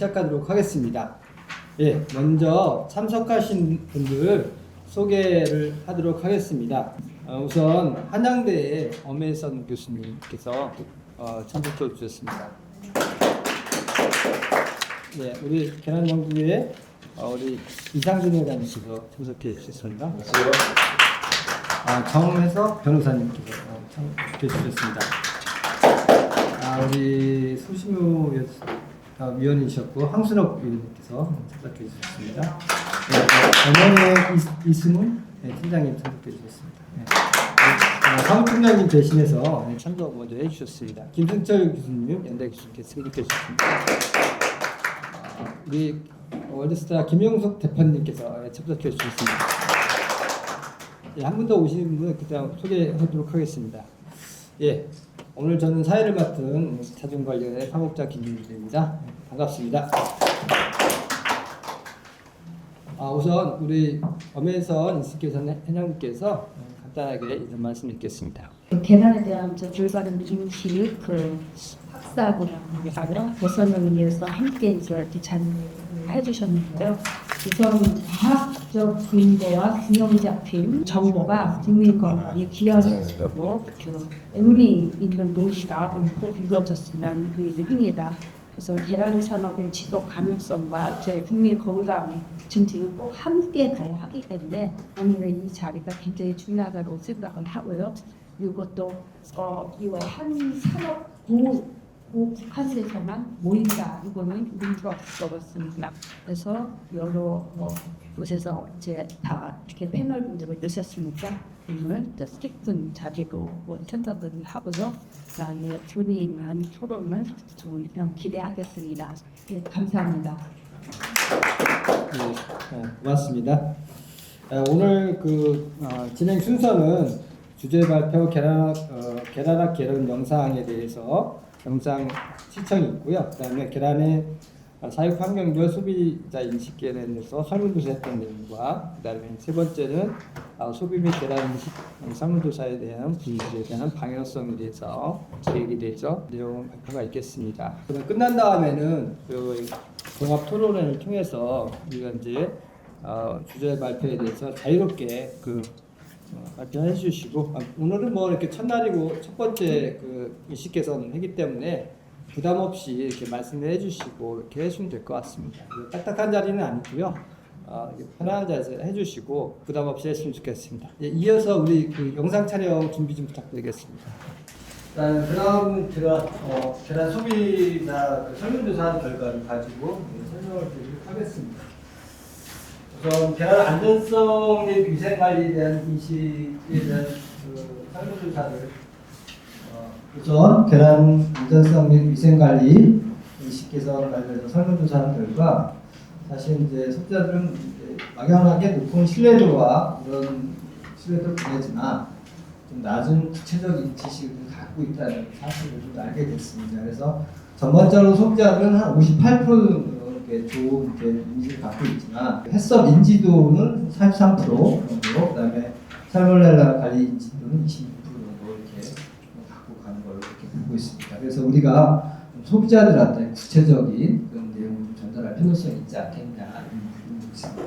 시작하도록 하겠습니다. 예, 먼저 참석하신 분들 소개를 하도록 하겠습니다. 우선 한양대의 엄혜선 교수님께서 참석해 주셨습니다. 예, 우리 계란연구회 우리 이상준 회장님께서 참석해 주셨습니다. 정혜석 변호사님께서 참석해 주셨습니다. 우리 소심우 위원이셨고 황순옥 위원님께서 참석해 주셨습니다. 언론의 이승훈 팀장님 참석해 주셨습니다. 사무총장님 대신해서 참석 먼저 해주셨습니다. 김승철 교수님, 연대 교수님께서 참석해 주셨습니다. 우리 월드스타 김용석 대표님께서 참석해 주셨습니다. 한 분 더 오신 분 그다음 소개하도록 하겠습니다. 예, 오늘 저는 사회를 맡은 자중관리의 사목자 김민주입니다. 반갑습니다. 우선 우리 엄혜선 인스티튜션 회장님께서 간단하게 인사 말씀드리겠습니다. 계란에 대한 줄바른 인식, 학사고랑 개선을 위해서 함께 이렇게 잘 해주셨는데요. 우선 과학적 근거와 균형 잡힌 정보가 국민 건강에 기여하고 의미 있는 논의가 꼭 이루어졌으면 합니다. 그래서 계란 산업의 지속 가능성과 국민 건강 증진을 꼭 함께 가야 하기 때문에 오늘의 이 자리가 굉장히 중요하다고 생각을 하고요. 그리고 또 이와 한 산업 국한에서만 모인다. 이거는 의미가 없을 것 같습니다. 그래서 여러 곳에서 다 이렇게 패널 분들을 넣으셨으니까 오늘 스티븐 자리로 생각을 하고요. 그다음에 준이한 토론을 좀 기대하겠습니다. 네, 감사합니다. 네, 고맙습니다. 오늘 진행 순서는 주제 발표 계란학 계란 영상에 대해서 영상 시청이 있고요. 그다음에 계란의 사육 환경별 소비자 인식 개념에서 설문조사했던 내용과 그다음에 세 번째는 소비 및 계란 인식 설문조사에 대한 분들에 대한 방향성에 대해서 제기에 대해서 내용 발표가 있겠습니다. 그럼 끝난 다음에는 종합 토론회를 통해서 우리가 이제 주제 발표에 대해서 자유롭게 발표해 주시고 오늘은 이렇게 첫날이고 첫 번째 인식 개선 하기 때문에 부담 없이 이렇게 말씀해 주시고 이렇게 해주시면 될 것 같습니다. 딱딱한 자리는 아니고요. 편안한 자리에서 해주시고 부담 없이 했으면 좋겠습니다. 이어서 우리 영상 촬영 준비 좀 부탁드리겠습니다. 그다음 제가 계란 소비자 설문조사 결과를 가지고 설명을 드리도록 하겠습니다. 우선 계란 안전성 및 위생관리에 대한 인식에 대한 설문조사를 우선 계란 안전성 및 위생관리 인식 개선 관련해서 설문조사한 결과 사실 이제 소비자들은 막연하게 높은 신뢰도와 이런 신뢰도를 보내지만 좀 낮은 구체적인 지식을 갖고 있다는 사실을 좀 알게 됐습니다. 그래서 전반적으로 소비자들은 한 58% 좋은 인지를 갖고 있지만 해썹 인지도는 43% 정도, 그다음에 살모넬라 관리 인지도는 26% 정도 이렇게 갖고 가는 걸로 이렇게 보고 있습니다. 그래서 우리가 소비자들한테 구체적인 그런 내용을 전달할 필요성이 있지 않겠냐 이런 부분이 있습니다.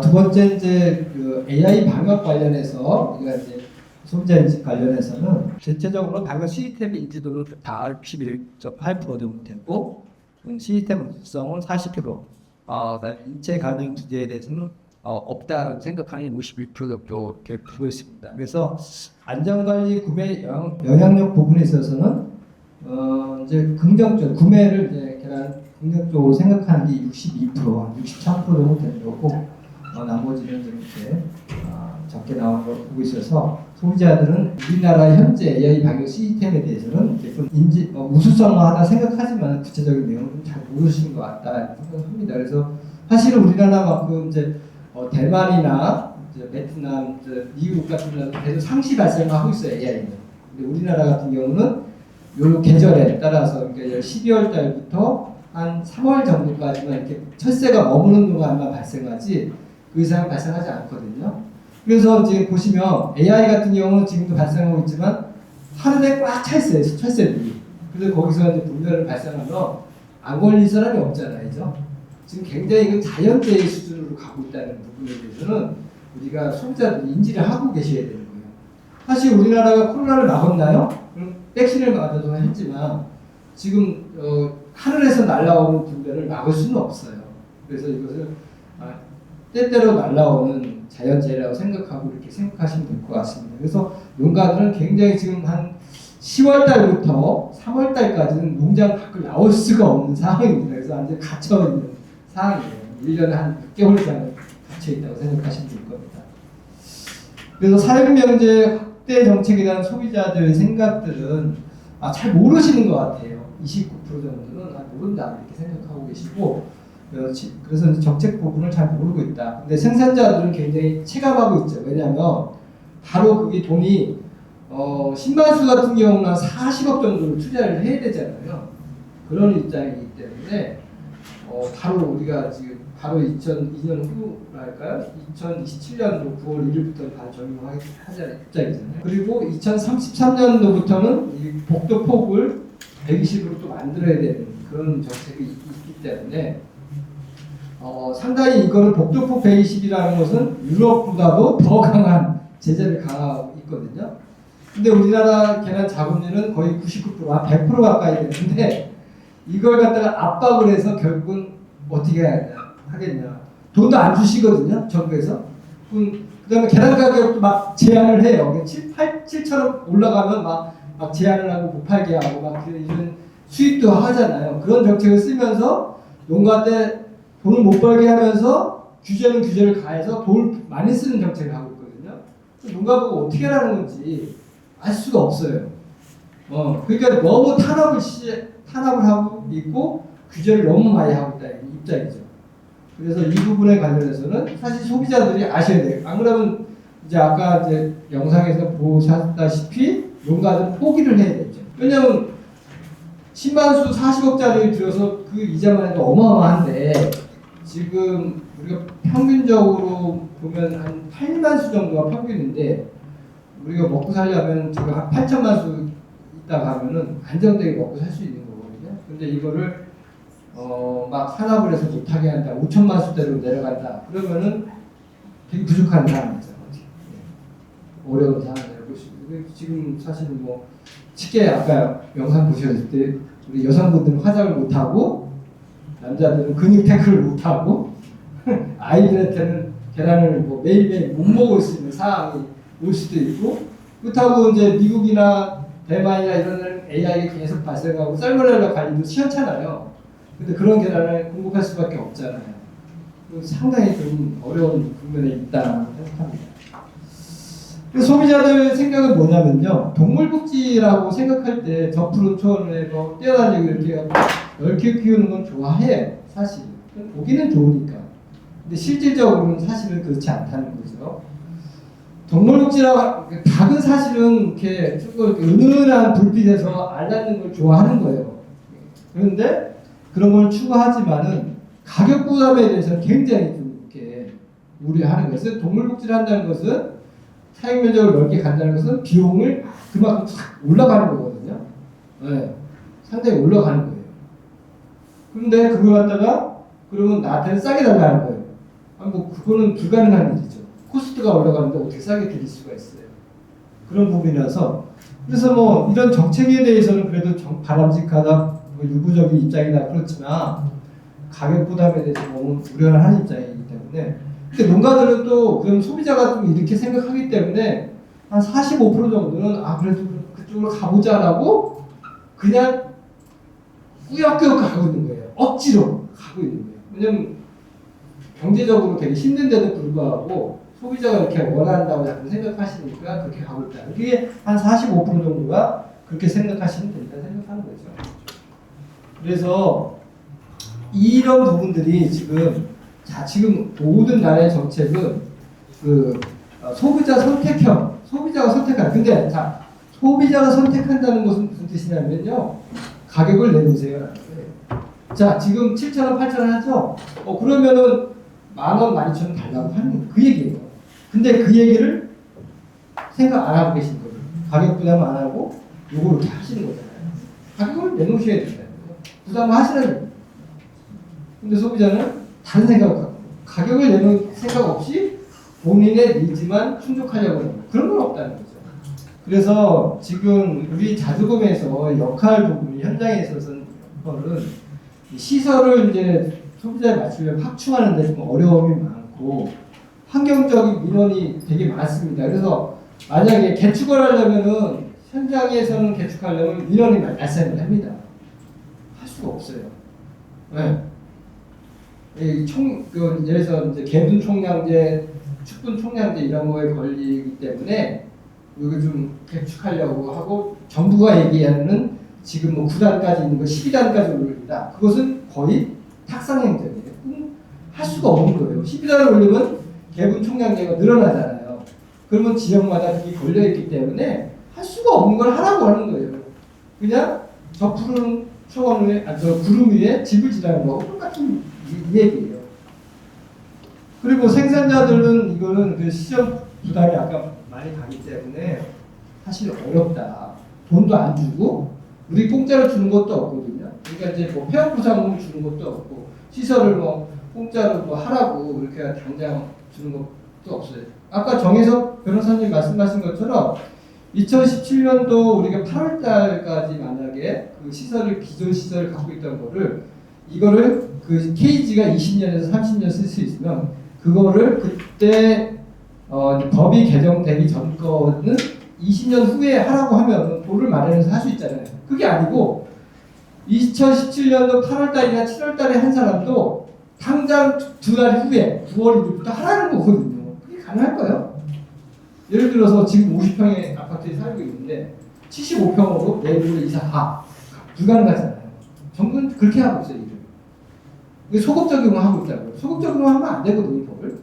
두 번째 이제 AI 방역 관련해서 우리가 이제 소비자 인식 관련해서는 전체적으로 방역 시스템 인지도는 다 61.8% 정도 되고 시스템 특성은 40%, 인체 가능 주제에 대해서는 없다고 생각하는 51% 정도 이렇게 보고 있습니다. 그래서 안전관리 구매 영향력 부분에 있어서는 이제 긍정적 구매를 이제 계란 긍정적으로 생각하는 게 62%, 63% 정도 되는 거고 나머지는 좀 이렇게 적게 나오는 걸 보고 있어서 소비자들은 우리나라 현재 AI 방역 시스템에 대해서는 우수성하다 생각하지만 구체적인 내용은 잘 모르시는 것 같다 생각합니다. 그래서 사실은 우리나라만큼 이제 대만이나 이제 베트남, 이제 미국 같은 데는 계속 상시 발생하고 있어요 AI는. 근데 우리나라 같은 경우는 요 계절에 따라서 그러니까 12월 달부터 한 3월 정도까지만 이렇게 철새가 머무는 동안만 발생하지 그 이상 발생하지 않거든요. 그래서 이제 보시면 AI 같은 경우는 지금도 발생하고 있지만 하늘에 꽉 차 있어요, 철새들이. 그래서 거기서 이제 분별을 발생하면 안 걸릴 사람이 없잖아요. 그죠? 지금 굉장히 그 자연재해 수준으로 가고 있다는 부분에 대해서는 우리가 소비자들 인지를 하고 계셔야 되는 거예요. 사실 우리나라가 코로나를 막았나요? 백신을 맞아서 했지만 지금 하늘에서 날아오는 분변을 막을 수는 없어요. 그래서 이것을 때때로 날아오는 자연재해라고 생각하고 이렇게 생각하시면 될 것 같습니다. 그래서 농가들은 굉장히 지금 한 10월 달부터 3월 달까지는 농장 밖을 나올 수가 없는 상황입니다. 그래서 완전 갇혀 있는 상황이에요. 1년에 한 6개월 이상은 갇혀 있다고 생각하시면 될 겁니다. 그래서 사육면제 확대 정책에 대한 소비자들의 생각들은 잘 모르시는 것 같아요. 29% 정도는 모른다 이렇게 생각하고 계시고, 그래서 정책 부분을 잘 모르고 있다. 근데 생산자들은 굉장히 체감하고 있죠. 왜냐하면 바로 그게 돈이 신만수 같은 경우는 한 40억 정도를 투자를 해야 되잖아요. 그런 입장이기 때문에 바로 우리가 지금 바로 2002년 후랄까요? 2027년도 9월 1일부터 바로 적용하자는 입장이잖아요. 그리고 2033년도부터는 이 복도 폭을 120으로 또 만들어야 되는 그런 정책이 있기 때문에 상당히 이거는 복도폭 120이라는 것은 유럽보다도 더 강한 제재를 강화하고 있거든요. 근데 우리나라 계란 자급률은 거의 99%, 100% 가까이 되는데 이걸 갖다가 압박을 해서 결국은 어떻게 하겠냐. 돈도 안 주시거든요, 정부에서. 그 다음에 계란 가격도 막 제한을 해요. 7,000원 올라가면 막 제한을 하고 못 팔게 하고 막 이런 수입도 하잖아요. 그런 정책을 쓰면서 농가한테 돈을 못 벌게 하면서 규제를 가해서 돈을 많이 쓰는 정책을 하고 있거든요. 농가 보고 어떻게 하라는 건지 알 수가 없어요. 그러니까 너무 탄압을 하고 있고 규제를 너무 많이 하고 있다는 입장이죠. 그래서 이 부분에 관련해서는 사실 소비자들이 아셔야 돼요. 안 그러면 이제 아까 이제 영상에서 보셨다시피 농가들은 포기를 해야 되죠. 왜냐하면 신만수 40억짜리 들여서 그 이자만 해도 어마어마한데 지금 우리가 평균적으로 보면 한 8만 수 정도가 평균인데 우리가 먹고 살려면 지금 한 8천만 수 있다가 하면은 안정되게 먹고 살 수 있는 거거든요. 근데 이거를 막 산업을 해서 못하게 한다, 5천만 수대로 내려간다. 그러면은 되게 부족한 상황이죠. 어려운 상황이라고 볼 수 있는데 지금 사실은 뭐 쉽게 아까 영상 보셨을 때 우리 여성분들은 화장을 못하고 남자들은 근육 태클을 못하고 아이들한테는 계란을 뭐 매일매일 못 먹을 수 있는 상황이 올 수도 있고 그렇다고 이제 미국이나 대만이나 이런 데는 AI가 계속 발생하고 살모넬라 관리도 시원찮아요. 근데 그런 계란을 공급할 수밖에 없잖아요. 상당히 좀 어려운 국면에 있다고 생각합니다. 소비자들 생각은 뭐냐면요. 동물복지라고 생각할 때 저 푸른 초원에서 뛰어다니고 이렇게 넓게 키우는 건 좋아해요. 사실. 보기는 좋으니까. 근데 실질적으로는 사실은 그렇지 않다는 거죠. 동물복지라고 닭은 사실은 이렇게 조금 은은한 불빛에서 알 낳는 걸 좋아하는 거예요. 그런데 그런 걸 추구하지만은 가격 부담에 대해서는 굉장히 좀 이렇게 우려하는 것은 동물복지를 한다는 것은 사육 면적을 넓게 간다는 것은 비용을 그만큼 싹 올라가는 거거든요. 네. 상당히 올라가는 거예요. 그런데 그걸 갖다가 그러면 나한테는 싸게 달라는 거예요. 뭐 그거는 불가능한 일이죠. 코스트가 올라가는데 어떻게 싸게 드릴 수가 있어요. 그런 부분이라서 그래서 뭐 이런 정책에 대해서는 그래도 바람직하다, 뭐 유구적인 입장이나 그렇지만 가격 부담에 대해서 너무 우려하는 입장이기 때문에 근데 농가들은 또 그럼 소비자가 좀 이렇게 생각하기 때문에 한 45% 정도는 그래도 그쪽으로 가보자라고 그냥 꾸역꾸역 가고 있는 거예요. 억지로 가고 있는 거예요. 왜냐면 경제적으로 되게 힘든데도 불구하고 소비자가 이렇게 원한다고 자꾸 생각하시니까 그렇게 가고 있다. 그게 한 45% 정도가 그렇게 생각하시면 된다 생각하는 거죠. 그래서 이런 부분들이 지금 모든 나라의 정책은 소비자 선택형, 소비자가 선택하는. 근데 소비자가 선택한다는 것은 무슨 뜻이냐면요. 가격을 내놓으세요. 자, 지금 7,000원, 8,000원 하죠? 그러면은 10,000원, 12,000원 달라고 하는 그 얘기예요. 근데 그 얘기를 생각 안 하고 계신 거예요. 가격 부담 안 하고 요거를 이렇게 하시는 거잖아요. 가격을 내놓으셔야 된다는 거예요. 부담을 하시는 근데 소비자는 다른 생각을 갖고 가격을 내는 생각 없이 본인의 니즈만 충족하려고 하는 거예요. 그런 건 없다는 거죠. 그래서 지금 우리 자주금에서 역할 부분이 현장에 있어서는 시설을 이제 소비자에 맞추려면 확충하는 데 좀 어려움이 많고 환경적인 민원이 되게 많습니다. 그래서 만약에 개축을 하려면은 현장에서는 개축하려면 민원이 발생을 합니다. 할 수가 없어요. 네. 예를 들어서 이제 개분 총량제, 축분 총량제 이런 거에 걸리기 때문에 여기 좀 개축하려고 하고 정부가 얘기하는 지금 뭐 9단까지 있는 거 12단까지 올린다. 그것은 거의 탁상행정이에요. 할 수가 없는 거예요. 12단을 올리면 개분 총량제가 늘어나잖아요. 그러면 지역마다 그게 걸려있기 때문에 할 수가 없는 걸 하라고 하는 거예요. 그냥 저 푸른 초원 위에, 저 구름 위에 집을 지라는 거하고 똑같은 이 얘기예요. 그리고 생산자들은 이거는 그 시험 부담이 아까 많이 가기 때문에 사실 어렵다. 돈도 안 주고 우리 공짜로 주는 것도 없거든요. 그러니까 이제 뭐 폐업 보상을 주는 것도 없고 시설을 뭐 공짜로 뭐 하라고 이렇게 당장 주는 것도 없어요. 아까 정혜석 변호사님 말씀하신 것처럼 2017년도 우리가 8월달까지 만약에 그 시설을 기존 시설을 갖고 있던 거를 이거를 그 케이지가 20년에서 30년 쓸 수 있으면 그거를 그때 법이 개정되기 전 거는 20년 후에 하라고 하면 돈을 마련해서 할 수 있잖아요. 그게 아니고 2017년도 8월달이나 7월달에 한 사람도 당장 두 달 후에 9월 1일부터 하라는 거거든요. 그게 가능할까요? 예를 들어서 지금 50평의 아파트에 살고 있는데 75평으로 내부로 이사 불가능하잖아요. 정부는 그렇게 하고 있어요. 이게 소급 적용을 하고 있다고요. 소급 적용하면 안 되거든요. 법을.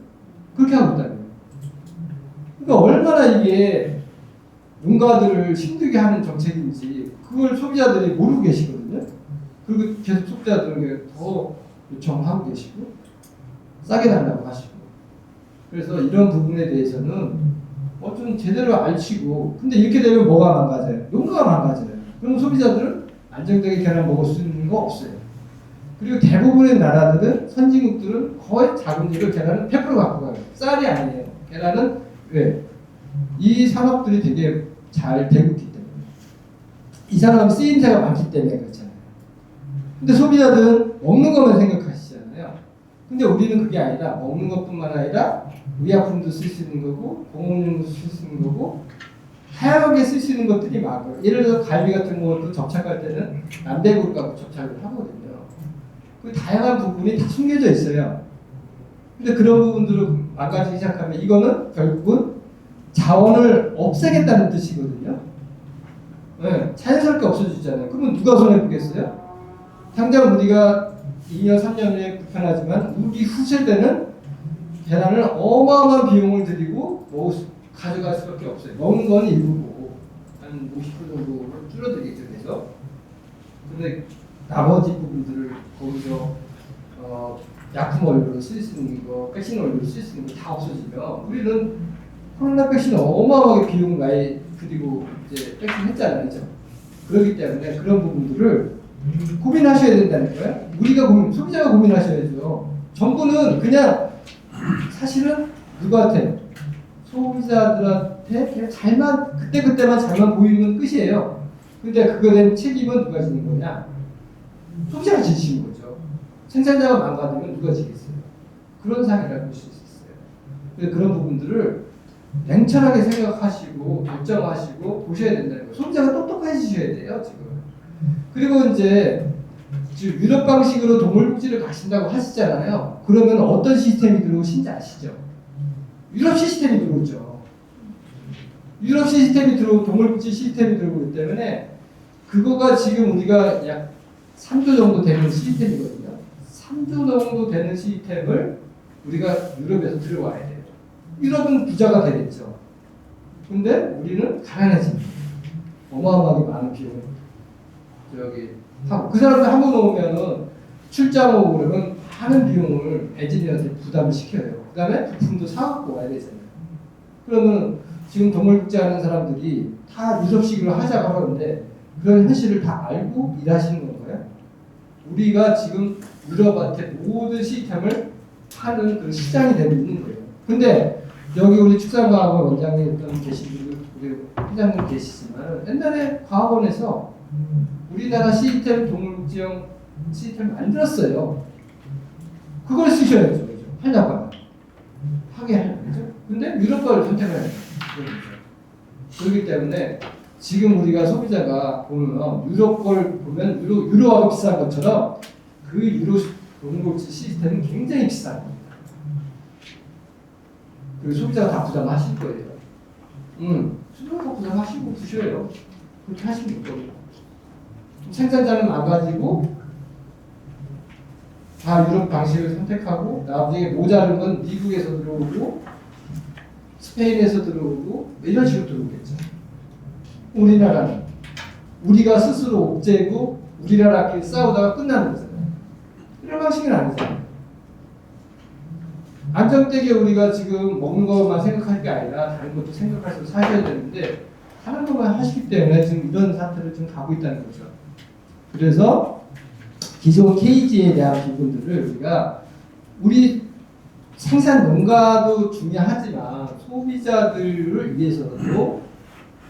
그렇게 하고 있다고요. 그러니까 얼마나 이게 농가들을 힘들게 하는 정책인지 그걸 소비자들이 모르고 계시거든요. 그리고 계속 소비자들에게 더 요청하고 계시고 싸게 달라고 하시고 그래서 이런 부분에 대해서는 좀 제대로 알치고 근데 이렇게 되면 뭐가 망가져요? 농가가 망가져요. 그럼 소비자들은 안정되게 계란 먹을 수 있는 거 없어요. 그리고 대부분의 나라들은 선진국들은 거의 자금률을 계란은 100% 갖고 가요. 쌀이 아니에요. 계란은 왜? 이 산업들이 되게 잘 되고 있기 때문에 이 산업은 쓰임새가 많기 때문에 그렇잖아요. 근데 소비자들은 먹는 것만 생각하시잖아요. 근데 우리는 그게 아니라 먹는 것뿐만 아니라 의약품도 쓸 수 있는 거고 공업용도 쓸 수 있는 거고 다양하게 쓸 수 있는 것들이 많아요. 예를 들어 갈비 같은 것도 접착할 때는 남대구를 갖고 접착을 하거든요. 그 다양한 부분이 다 숨겨져 있어요. 근데 그런 부분들을 망가지기 시작하면 이거는 결국은 자원을 없애겠다는 뜻이거든요. 네, 자연스럽게 없어지잖아요. 그러면 누가 손해보겠어요? 당장 우리가 2년, 3년 후에 불편하지만 우리 후세대는 계란을 어마어마한 비용을 들이고 가져갈 수밖에 없어요. 먹는 건 일부고 한 50% 정도로 줄어들겠죠. 그래서 근데 나머지 부분들을 거기서 약품 원료로 쓸 수 있는 거, 백신 원료로 쓸 수 있는 거 다 없어지면 우리는 코로나 백신 어마어마하게 비용 많이 들이고 이제 백신 했잖아요. 그렇죠? 그렇기 때문에 그런 부분들을 고민하셔야 된다는 거예요. 우리가 소비자가 고민하셔야죠. 정부는 그냥 사실은 누구한테? 소비자들한테 그냥 잘만 그때만 잘만 보이는 끝이에요. 근데 그거에 대한 책임은 누가 지는 거냐? 소비자가 지시는 거죠. 생산자가 망가지면 누가 지겠어요? 그런 상황이라고 볼 수 있어요. 그래서 그런 부분들을 냉철하게 생각하시고 결정하시고 보셔야 된다는 거예요. 소비자가 똑똑해지셔야 돼요. 지금. 그리고 이제 지금 유럽 방식으로 동물복지를 가신다고 하시잖아요. 그러면 어떤 시스템이 들어오신지 아시죠? 유럽 시스템이 들어오죠. 유럽 시스템이 동물복지 시스템이 들어오기 때문에 그거가 지금 우리가 약 3조 정도 되는 시스템이거든요. 3조 정도 되는 시스템을 우리가 유럽에서 들어와야 돼요. 유럽은 부자가 되겠죠. 근데 우리는 가난해집니다. 어마어마하게 많은 비용을 하고 그 사람들 한 번 오면은 출장 오고 그러면 많은 비용을 엔지니어한테 부담을 시켜요. 그 다음에 부품도 사갖고 와야 되잖아요. 그러면 지금 동물복지하는 사람들이 다 유럽식으로 하자고 하는데 그런 현실을 다 알고 일하시는 건가요? 우리가 지금 유럽한테 모든 시스템을 파는 그런 시장이 되고 있는 거예요. 근데 여기 우리 축산과학원 원장님 계시고 우리 회장님 계시지만 옛날에 과학원에서 우리나라 시스템 동물지형 시스템을 만들었어요. 그걸 쓰셔야죠. 그죠? 하려고 하면. 하게 하려고 그죠? 근데 유럽 걸 선택을 해요. 그렇기 때문에 지금 우리가 소비자가 보면 유럽 걸 보면 유로하고 비싼 것처럼 그 유로 동물지 시스템은 굉장히 비싼 겁니다. 그리고 소비자가 다 부담하실 거예요. 소비자가 다 부담하시고 드셔요. 그렇게 하시면 되거든요. 생산자는 망가지고 다 유럽 방식을 선택하고 나중에 모자른 건 미국에서 들어오고 스페인에서 들어오고 이런 식으로 들어오겠죠. 우리나라는 우리가 스스로 옥죄고 우리나라끼리 싸우다가 끝나는 거잖아요. 이런 방식은 아니잖아요. 안정되게 우리가 지금 먹는 것만 생각할 게 아니라 다른 것도 생각해서 사셔야 되는데 다른 것만 하시기 때문에 지금 이런 사태를 좀 가고 있다는 거죠. 그래서 기존 케이지에 대한 부분들을 우리가 우리 생산 농가도 중요하지만 소비자들을 위해서도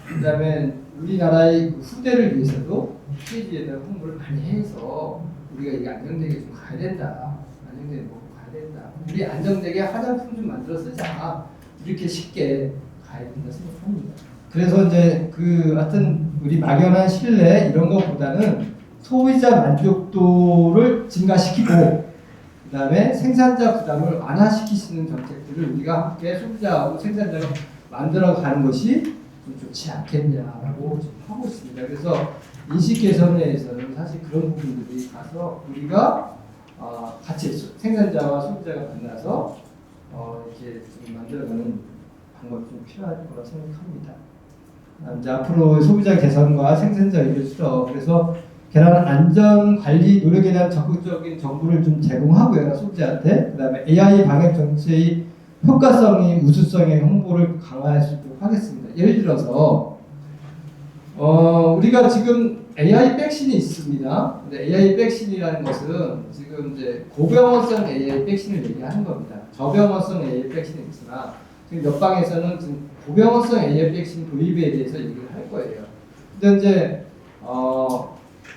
그다음에 우리나라의 후대를 위해서도 케이지에 대한 홍보를 많이 해서 우리가 이게 안정되게 좀 가야 된다. 안정되게 먹고 가야 된다. 우리 안정되게 화장품 좀 만들어 쓰자. 이렇게 쉽게 가야 된다 생각합니다. 그래서 이제 그 하여튼 우리 막연한 신뢰 이런 것보다는 소비자 만족도를 증가시키고 그다음에 생산자 부담을 완화시키시는 정책들을 우리가 함께 소비자하고 생산자가 만들어가는 것이 좀 좋지 않겠냐라고 좀 하고 있습니다. 그래서 인식 개선에서는 사실 그런 부분들이 가서 우리가 같이 생산자와 소비자가 만나서 이렇게 좀 만들어가는 방법이 좀 필요할 거라 생각합니다. 이제 앞으로 소비자 개선과 생산자 의료 수렴 그래서 계란 안전 관리 노력에 대한 적극적인 정보를 좀 제공하고요 소비자한테 그다음에 AI 방역 정책의 효과성이 우수성의 홍보를 강화할 수 있도록 하겠습니다. 예를 들어서 우리가 지금 AI 백신이 있습니다. 근데 AI 백신이라는 것은 지금 이제 고병원성 AI 백신을 얘기하는 겁니다. 저병원성 AI 백신이 있으나 지금 옆방에서는 지금 고병원성 AI 백신 도입에 대해서 얘기를 할 거예요. 근데 이제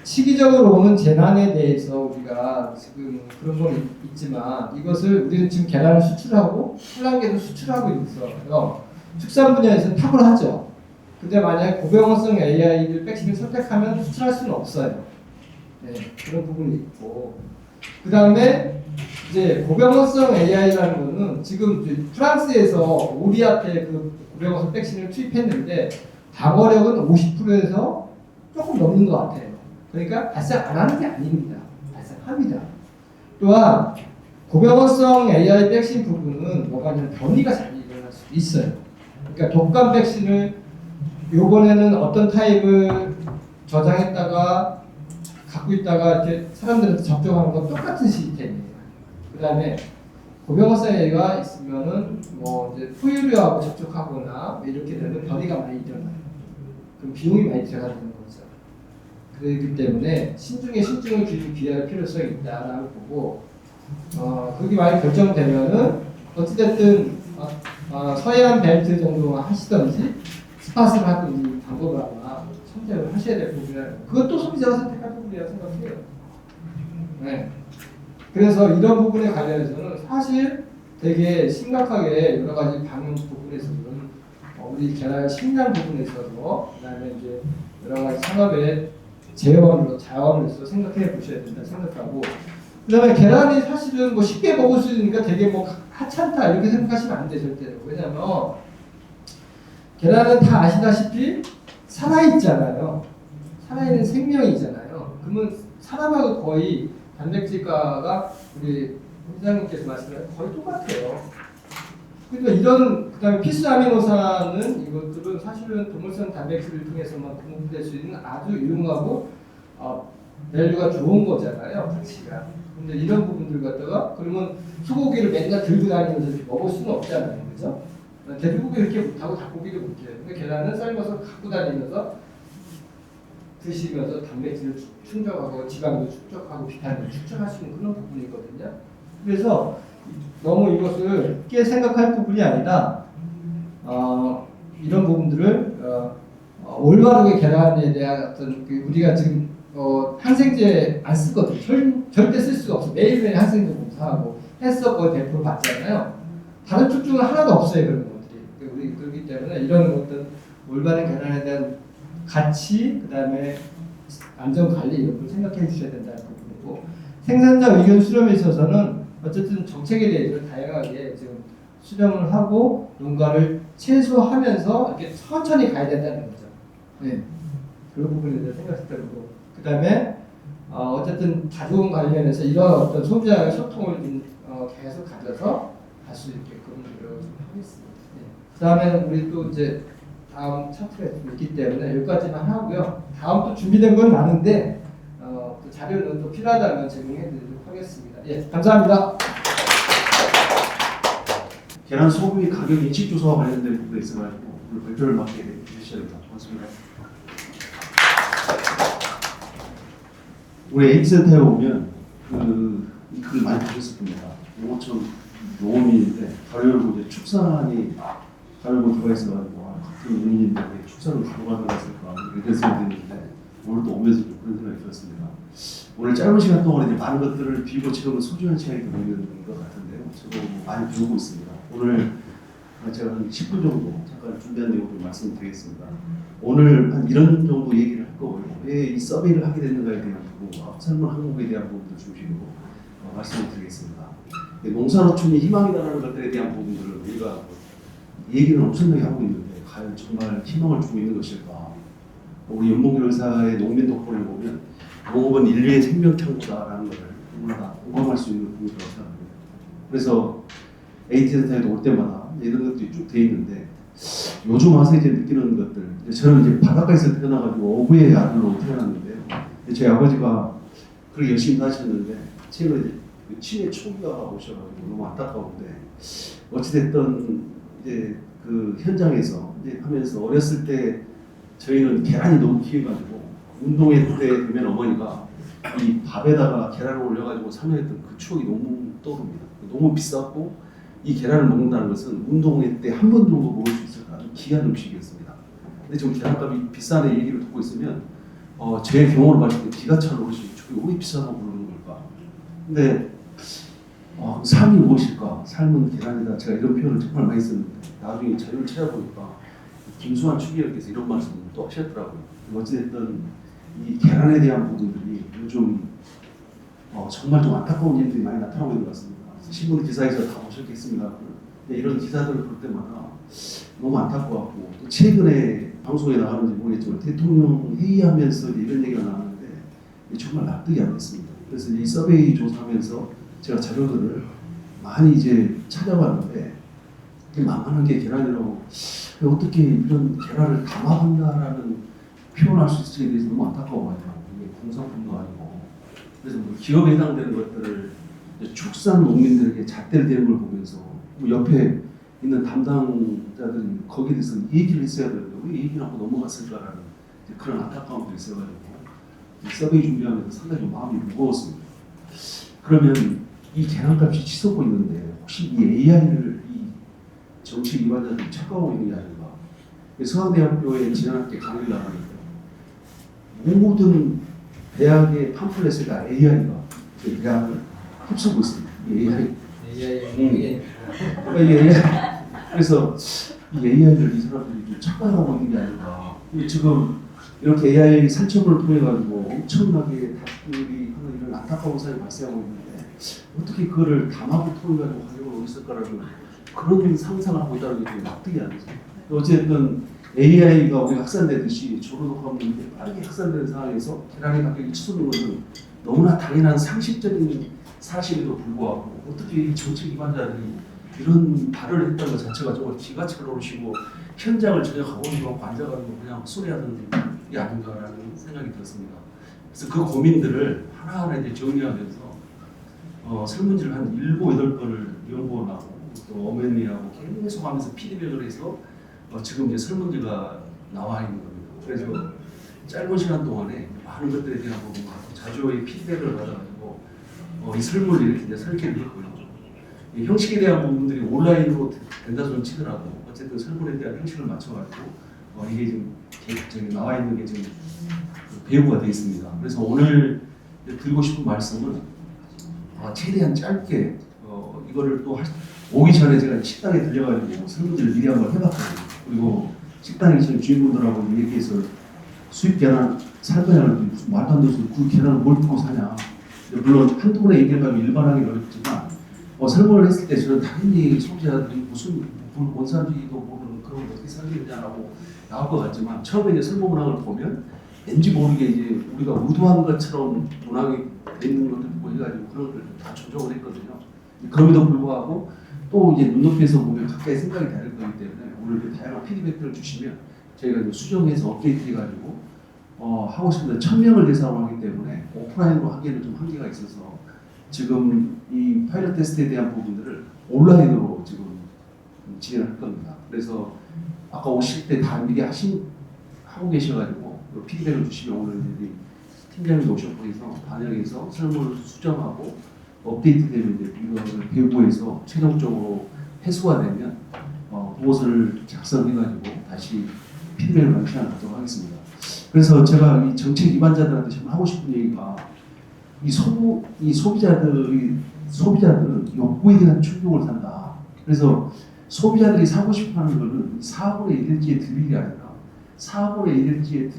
시기적으로 오는 재난에 대해서 우리가 지금 그런 건 있지만 이것을 우리는 지금 계란을 수출하고 혼란계도 수출하고 있어요. 축산 분야에서는 탁월하죠. 근데 만약에 고병원성 AI를 백신을 선택하면 수출할 수는 없어요. 네, 그런 부분이 있고 그 다음에 이제 고병원성 AI라는 거는 지금 프랑스에서 오리한테 그 고병원성 백신을 투입했는데 방어력은 50%에서 조금 넘는 것 같아요. 그러니까 발생 안 하는 게 아닙니다. 발생합니다. 또한 고병원성 AI 백신 부분은 뭐가 아니면 변이가 잘 일어날 수 있어요. 그러니까 독감 백신을 요번에는 어떤 타입을 저장했다가 갖고 있다가 이렇게 사람들한테 접종하는 건 똑같은 시스템이에요. 그 다음에 고병원성 AI가 있으면은 뭐 이제 포유류하고 접촉하거나 이렇게 되면 변이가 많이 일어나요. 그럼 비용이 많이 들어가는 거죠. 그렇기 때문에 신중을 기할 필요성이 있다라고 보고 그게 많이 결정되면은 어찌됐든 서해안 벨트 정도만 하시던지 스팟을 하든지 방법을 아마 선택을 하셔야 될 부분이라 그것도 소비자가 선택할 부분이라고 생각해요. 네. 그래서 이런 부분에 관련해서는 사실 되게 심각하게 여러 가지 방역 부분에서는 우리 계란 식량 부분에 있어서 그다음에 이제 여러 가지 산업의 자원으로서 생각해 보셔야 된다 생각하고 그다음에 계란이 사실은 뭐 쉽게 먹을 수 있으니까 되게 뭐 하찮다 이렇게 생각하시면 안 돼 절대로. 왜냐면 계란은 다 아시다시피 살아있잖아요. 살아있는 생명이잖아요. 그러면 사람하고 거의 단백질가가 우리 회장님께서 말씀하신 거의 똑같아요. 그러니까 이런 그다음에 필수 아미노산은 이것들은 사실은 동물성 단백질을 통해서만 공급될 수 있는 아주 유용하고 밸류가 좋은 거잖아요, 가치가. 근데 이런 부분들 갖다가 그러면 소고기를 맨날 들고 다니면서 이렇게 먹을 수는 없잖아요, 그죠? 돼지고기 이렇게 못하고 닭고기도 못해요. 근데 계란은 삶아서 갖고 다니면서 드시면서 단백질을 충족하고 지방도 축적하고 비타민을 축적하시는 그런 부분이거든요. 그래서 너무 이것을 쉽게 생각할 부분이 아니라 이런 부분들을 올바르게 계란에 대한 어떤 우리가 지금 항생제 안 쓰거든요. 절대 쓸 수가 없어. 매일매일 항생제 공사하고 햇석 거의 100% 받잖아요. 다른 축중은 하나도 없어요. 그런 것들이. 우리 그렇기 때문에 이런 어떤 올바른 계란에 대한 가치, 그 다음에 안전관리 이런 걸 생각해 주셔야 된다는 부분이고, 생산자 의견 수렴에 있어서는 어쨌든 정책에 대해서 다양하게 지금 수렴을 하고 농가를 최소화하면서 이렇게 천천히 가야 된다는 거죠. 네. 그런 부분에 대해서 생각했던 거고, 그 다음에 어쨌든 가져온 관련해서 이런 어떤 소비자의 소통을 계속 가져서 갈 수 있게끔 노력을 좀 하겠습니다. 네. 그 다음에 우리 또 이제 다음 차트가 있기 때문에 여기까지만 하고요. 다음 또 준비된 건 많은데 그 자료는 또 필요하다면 제공해 드리도록 하겠습니다. 예, 감사합니다. 계란 소비 가격 인식 조사와 관련된 부분에 있어가지고 오늘 발표를 맡게 해주셔야 됩니다. 고맙습니다. 우리 에이센터에 오면 이 글을 많이 보셨을 겁니다. 농어촌 농어민인데 바로 열고 이제 축산이 바로 열고 들어가 있어가지고 같은 농민인데 축산을 바로 가져갔을까 이런 생각이 드는데 오늘 또 오면서 좀 그런 생각이 들었습니다. 오늘 짧은 시간 동안 이제 많은 것들을 비고 채우는 소중한 시간이 되는 것 같은데요. 저도 많이 배우고 있습니다. 오늘 제가 한 10분 정도 잠깐 준비한 내용을 말씀드리겠습니다. 오늘 한 이런 정도 얘기를 할 거고요. 왜 이 서베이를 하게 됐는가에 대한 부분과 삶은 항목에 대한 부분도 중심으로 말씀을 드리겠습니다. 농산어촌이 희망이라는 것들에 대한 부분들을 우리가 얘기는 엄청나게 하고 있는데 과연 정말 희망을 주고 있는 것일까? 우리 연봉길 의사의 농민 독보를 보면 농업은 인류의 생명창고다라는 것을 누구나 공감할 수 있는 부분이라고 생각합니다. 그래서 AT센터에도 올 때마다 이런 것들이 쭉 돼 있는데 요즘 와서 이제 느끼는 것들, 저는 이제 바닷가에서 태어나가지고 어부의 아들로 태어났는데요. 저희 아버지가 그렇게 열심히 사셨는데 최근에 이제 치매 초기가 오셔가지고 너무 안타까운데 어찌됐든 이제 그 현장에서 이제 하면서 어렸을 때 저희는 계란이 너무 귀해가지고 운동회 때 되면 어머니가 이 밥에다가 계란을 올려가지고 참여했던 그 추억이 너무 떠오릅니다. 너무 비쌌고 이 계란을 먹는다는 것은 운동회 때 한 번 정도 먹을 수 있을 아주 귀한 음식이었습니다. 근데 지금 계란값이 비싼 얘기를 듣고 있으면 제 경험을 봤을 때 기가 차는 어르신이 저게 왜 비싸다고 부르는 걸까? 근데 삶이 무엇일까? 삶은 계란이다. 제가 이런 표현을 정말 많이 썼는데 나중에 자료를 찾아보니까 김수환 추기님께서 이런 말씀을 또 하셨더라고요. 어찌됐든 이 계란에 대한 부분들이 요즘 정말 좀 안타까운 일들이 많이 나타나고 있는 것 같습니다. 신문 기사에서 다 보셨겠습니다. 이런 기사들을 볼 때마다 너무 안타까웠고 또 최근에 방송에 나가는지 모르겠지만 대통령 회의하면서 이런 얘기가 나왔는데 정말 납득이 안 됐습니다. 그래서 이 서베이 조사하면서 제가 자료들을 많이 이제 찾아봤는데 만만한 게 계란이라고 어떻게 이런 계란을 담아본다라는 표현할 수 있을지에 대해서 너무 안타까워요. 이게 공산품도 아니고 그래서 뭐 기업에 해당되는 것들을 축산 농민들에게 잣대를 대는 걸 보면서 뭐 옆에 있는 담당자들이 거기에 대해서 얘기를 했어야 되는데 왜 얘기를 하고 넘어갔을까라는 그런 안타까움도 있어가지고 서베이 준비하면서 상당히 좀 마음이 무거웠습니다. 그러면 이 계란값이 치솟고 있는데 혹시 이 AI를 이 정치 위반자들이 착각하고 있는 게 아닌가? 서강대학교에 지난 학기에 강의를 나가니까 모든 대학의 팜플렛에 다 AI가 대학을 휩쓰고 있습니다. AI. 그래서 이 AI를 이 사람들이 좀 착각하고 있는 게 아닌가. 지금 이렇게 AI 산책을 통해 가지고 엄청나게 답들이 하는 이런 안타까운 사람이 발생하고 있는데 어떻게 그거를 담합을 통해 가지고 활용을 하고 있을까라는 그런 상상을 하고 있다는 게 좀 납득이 안 되죠. 어쨌든 AI가 우리 확산되듯이 조로독하면 빠르게 확산되는 상황에서 계란의 가격이 치솟는 것은 너무나 당연한 상식적인 사실에도 불구하고 어떻게 이 정책 위반자들이 이런 발언을 했다는 것 자체가 정말 기가 차게 오르시고 현장을 전혀 가보지 않고 앉아가지고 그냥 소리하는 게 아닌가라는 생각이 들었습니다. 그래서 그 고민들을 하나하나 이제 정리하면서 설문지를 한 7, 8번을 연구하고 또 어머니하고 계속 하면서 피드백을 해서 지금 이제 설문지가 나와 있는 겁니다. 그래서 짧은 시간 동안에 많은 것들에 대한 부분과 자주의 피드백을 받아가지고 이 설문을 이렇게 이제 설계를 했고요. 이 형식에 대한 부분들이 온라인으로 된다 손 치더라도 어쨌든 설문에 대한 형식을 맞춰가지고 이게 지금 저기 나와 있는 게 지금 배우가 되어 있습니다. 그래서 오늘 드리고 싶은 말씀은 최대한 짧게 이거를 또 오기 전에 제가 식당에 들려가지고 설문지를 미리 한번 해봤거든요. 그리고 식당에 지금 주인분들하고 얘기해서 수입 계란 살 거냐는 무슨 말도 안 되는 그 계란을 뭘 듣고 사냐. 물론 한두 번에 얘기해가지고 일반하기 어렵지만 설문을 했을 때 저는 당연히 소비자들이 무슨 원산지도 모르는 그런 걸 어떻게 살리느냐라고 나올 것 같지만 처음에 이제 설문 문항을 보면 왠지 모르게 이제 우리가 의도한 것처럼 문항이 돼 있는 것들 보고 해가지고 그런 것들 다 조정을 했거든요. 그럼에도 불구하고 또 이제 눈높이에서 보면 각자의 생각이 다를 거기 때문에 오늘 그 다양한 피드백들을 주시면 저희가 이제 수정해서 업데이트해가지고 하고 싶은데 1000명을 대상으로 하기 때문에 오프라인으로 하기에는 좀 한계가 있어서 지금 이 파일럿 테스트에 대한 부분들을 온라인으로 지금 진행할 겁니다. 그래서 아까 오실 때 다 미리 하고 계셔가지고 피드백을 주시면 오늘 이제 팀장님이 오셨고 해서 반영해서 설문을 수정하고 업데이트되면 이제 이거를 배부에서 최종적으로 회수가 되면 보고서를 작성해가지고 다시 피드백을 발표하도록 하겠습니다. 그래서 제가 이 정책 위반자들한테 지금 하고 싶은 얘기가 이 소비자들은 욕구에 대한 충격을 산다. 그래서 소비자들이 사고 싶어하는 것은 4분의 1일지에 드릴이 아니라 4분의 1일지에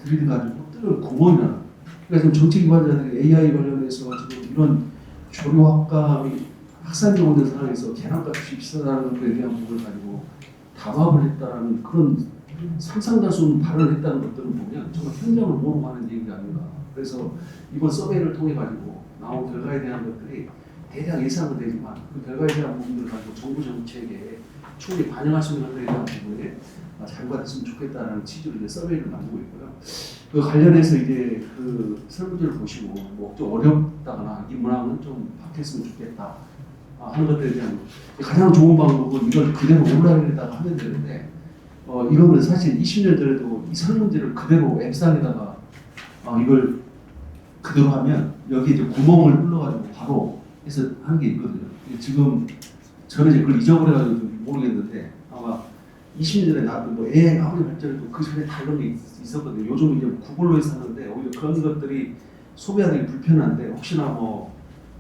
드릴 가지고 뜰을 구멍이나. 그러니까 지금 정책 위반자들이 AI 관련해서 지금 이런 조류학과의 학살되고 있는 상황에서 계란값이 비싸다는 것에 대한 부분을 가지고 담합을 했다는 그런 상상다수는 발언을 했다는 것들을 보면 정말 현장을 모르고 하는 얘기가 아닌가. 그래서 이번 서베이를 통해 가지고 나온 결과에 대한 것들이 대략 예상은 되지만 그 결과에 대한 부분들을 가지고 정부 정책에 충분히 반영할 수 있는 것들에 대한 부분에 자료가 됐으면 좋겠다는 취지로 이제 서베이를 만들고 있고요. 그 관련해서 이제 그 설문지를 보시고 뭐 좀 어렵다거나 이 문항은 좀 바뀌었으면 좋겠다 하는 것들에 대한 가장 좋은 방법은 이걸 그대로 온라인에다가 하면 되는데 이거는 사실 20년 전에도 이 설문지를 그대로 앱상에다가 이걸 그대로 하면 여기 이제 구멍을 뚫어가지고 바로 해서 하는 게 있거든요. 지금 저는 이제 그걸 잊어버려가지고 모르겠는데 아마 20년 전에 나도 뭐 AI 아무리 발전해도 그 전에 다른 게 있었거든요. 요즘 이제 구글로 해서 하는데 오히려 그런 것들이 소비자들이 불편한데 혹시나 뭐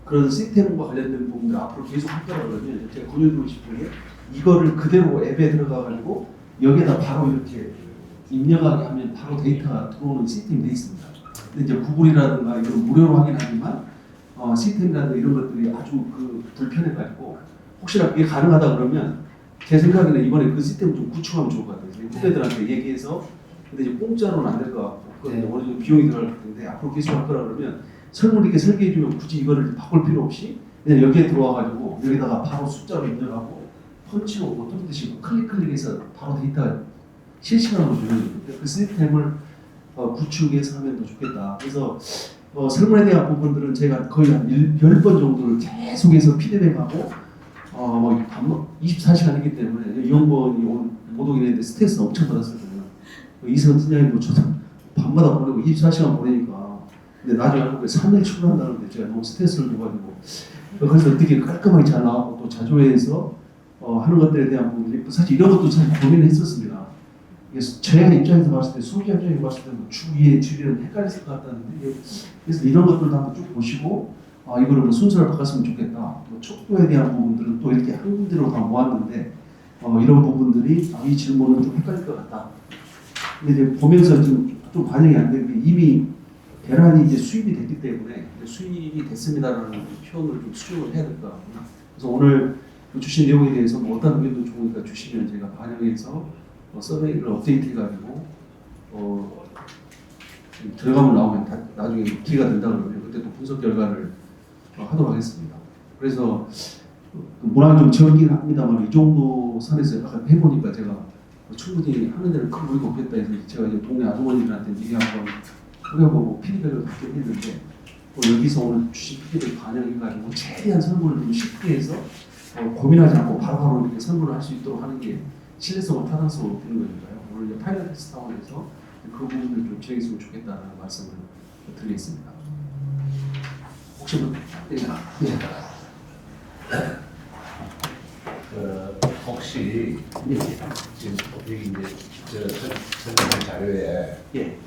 그런 시스템과 관련된 부분들 앞으로 계속 할 거라 그러면 제가 권유드리고 싶은 게 이거를 그대로 앱에 들어가가지고 여기에다 바로 이렇게 입력하게 하면 바로 데이터가 들어오는 시스템이 되어 있습니다. 근데 이제 구글이라든가 이런 무료로 하긴 하지만 시스템이라든가 이런 것들이 아주 불편해가지고 혹시나 그게 가능하다 그러면 제 생각에는 이번에 그 시스템을 좀 구축하면 좋을 것 같아요. 후배들한테 얘기해서 근데 이제 공짜로는 안 될 것 같고 어느 정도 비용이 들어갈 텐데 앞으로 계속 할 거라 그러면 설문 이렇게 설계해주면 굳이 이거를 바꿀 필요 없이 그냥 여기에 들어와가지고 여기다가 바로 숫자로 입력하고 펀치로 어떤 듯이 클릭해서 바로 데이터 실시간으로 주는 그 시스템을 구축해서 하면 더 좋겠다. 그래서 설문에 대한 부분들은 제가 거의 한 10번 정도를 계속해서 피드백하고 24시간이기 때문에 이용권이 못 오긴 했는데 스트레스 엄청 받았었거든요. 이승원 팀장님도 저도 밤마다 보내고 24시간 보내니까 근데 나중에 한국에 3일 출근한다는데 제가 너무 스트레스를 줘가지고 그래서 어떻게 깔끔하게 잘 나왔고 또 자조회에서 하는 것들에 대한 부분들이 사실 이런 것도 사실 고민을 했었습니다. 저희가 입장에서 봤을 때 소비자 입장에서 봤을 때 주위의 주리는 헷갈렸을 것 같다는데 그래서 이런 것들도 한번 쭉 보시고 이거를 뭐 순서를 바꿨으면 좋겠다. 뭐 촉구에 대한 부분들은 또 이렇게 한 군데로 다 모았는데 이런 부분들이 이 질문은 좀 헷갈릴 것 같다. 근데 이제 보면서 좀 반영이 안 되는 게 이미 계란이 이제 수입이 됐기 때문에 수입이 됐습니다라는 표현을 좀 수정을 해야 될 것 같구나. 그래서 오늘 주신 내용에 대해서 뭐 어떤 의견도 좋으니까 주시면 제가 반영해서 서베이를 업데이트해가지고 결과물 나오면 나중에 기회가 된다 그러면 그때 또 분석 결과를 하도록 하겠습니다. 그래서 문항이 좀 적긴 합니다만 이 정도 선에서 약간 해보니까 제가 충분히 하는 데는 큰 무리가 없겠다 해서 제가 이제 동네 아주머니들한테 미리 한번 뿌려보고 피드백을 받긴 했는데 여기서 오늘 주신 피드백 반영해가지고 최대한 설문을 좀 쉽게 해서 고민하지 않고 바로바로 이렇게 설문을 할 수 있도록 하는 게 신뢰성과 타당성을 높이는 거니까요. 오늘 이제 파일럿 테스트 타운에서 그 부분을 좀 진행했으면 좋겠다는 말씀을 드리겠습니다. 혹시 뭐 혹시 지금 여기 이제 설명 자료에 예.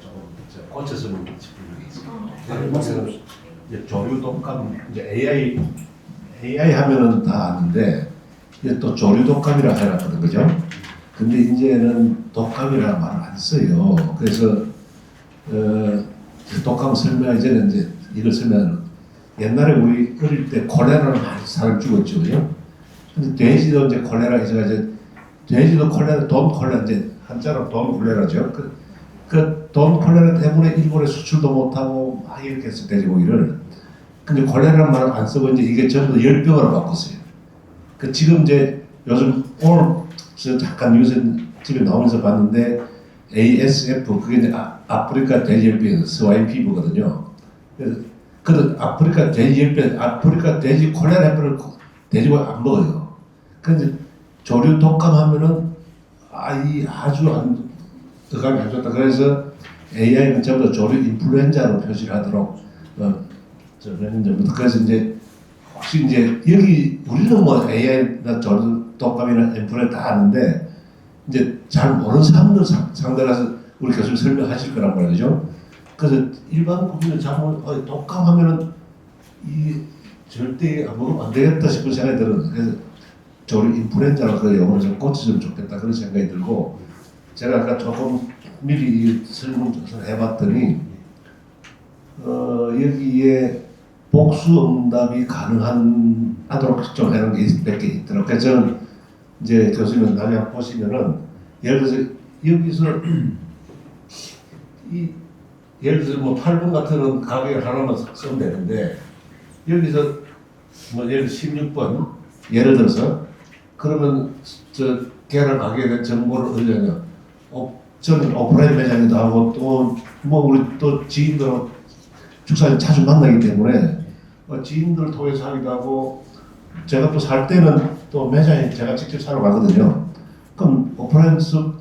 조금 고쳐서는 싶은 게 있어요. 이제 조류 독감 이제 AI 하면은 다 아는데 이제 또 조류 독감이라 해놨거든, 그죠? 근데 이제는 독감이라는 말을 안 써요. 그래서 독감 설명 이제는 이제 이걸 설명. 옛날에 우리 어릴 때 콜레라는 많이 사람 죽었죠, 그죠? 근데 돼지도 이제 콜레라 해서 이제 돼지도 콜레라, 돈 콜레라 이제 한자로 돈 콜레라죠. 그 돈 콜레라 때문에 일본에 수출도 못하고 막 이렇게 했어 돼지고기를. 근데 콜레라는 말을 안 쓰고 이제 이게 전부 다 열병으로 바꿨어요. 그 지금 이제 요즘 오늘 저 잠깐 뉴스 집에 나오면서 봤는데 ASF 그게 이제 아프리카 돼지열병 스와인 피부거든요. 그래서 그 아프리카 돼지열병, 아프리카 돼지 콜레라 해병을 돼지고기 안 먹어요. 근데 조류 독감하면은 아주 어감이 안 좋다. 그래서 AI는 전부 다 조류 인플루엔자로 표시를 하도록 저는 전부터 그래서 이제 혹시 이제 여기 우리는 뭐 AI나 조류 독감이나 인플루엔자 다 아는데 이제 잘 모르는 사람들 상대라서 우리 교수님 설명하실 거란 말이죠. 그래서 일반 국민은 잘못 독감하면은 이 절대 먹으면 안 되겠다 싶은 생각이 들어요. 그래서 조류 인플루엔자로 그 용어를 좀 고치면 좋겠다 그런 생각이 들고 제가 아까 조금 미리 설명을 해봤더니 여기에 복수응답이 가능하도록 좀 해놓은 게 몇 개 있더라고요. 그래서 저는 이제 교수님 나중에 보시면은 예를 들어서 여기서 예를 들어서 뭐 8번 같은 가격을 하나만 쓰면 되는데 여기서 뭐 예를 들어 16번 예를 들어서 그러면 저 계란 가격에 대한 정보를 얻으려면 저는 오프라인 매장에도 하고 또 뭐 우리 또 지인들 축사를 자주 만나기 때문에 지인들 통해서 하기도 하고 제가 또 살 때는 또 매장에 제가 직접 사러 가거든요. 그럼 오프라인에서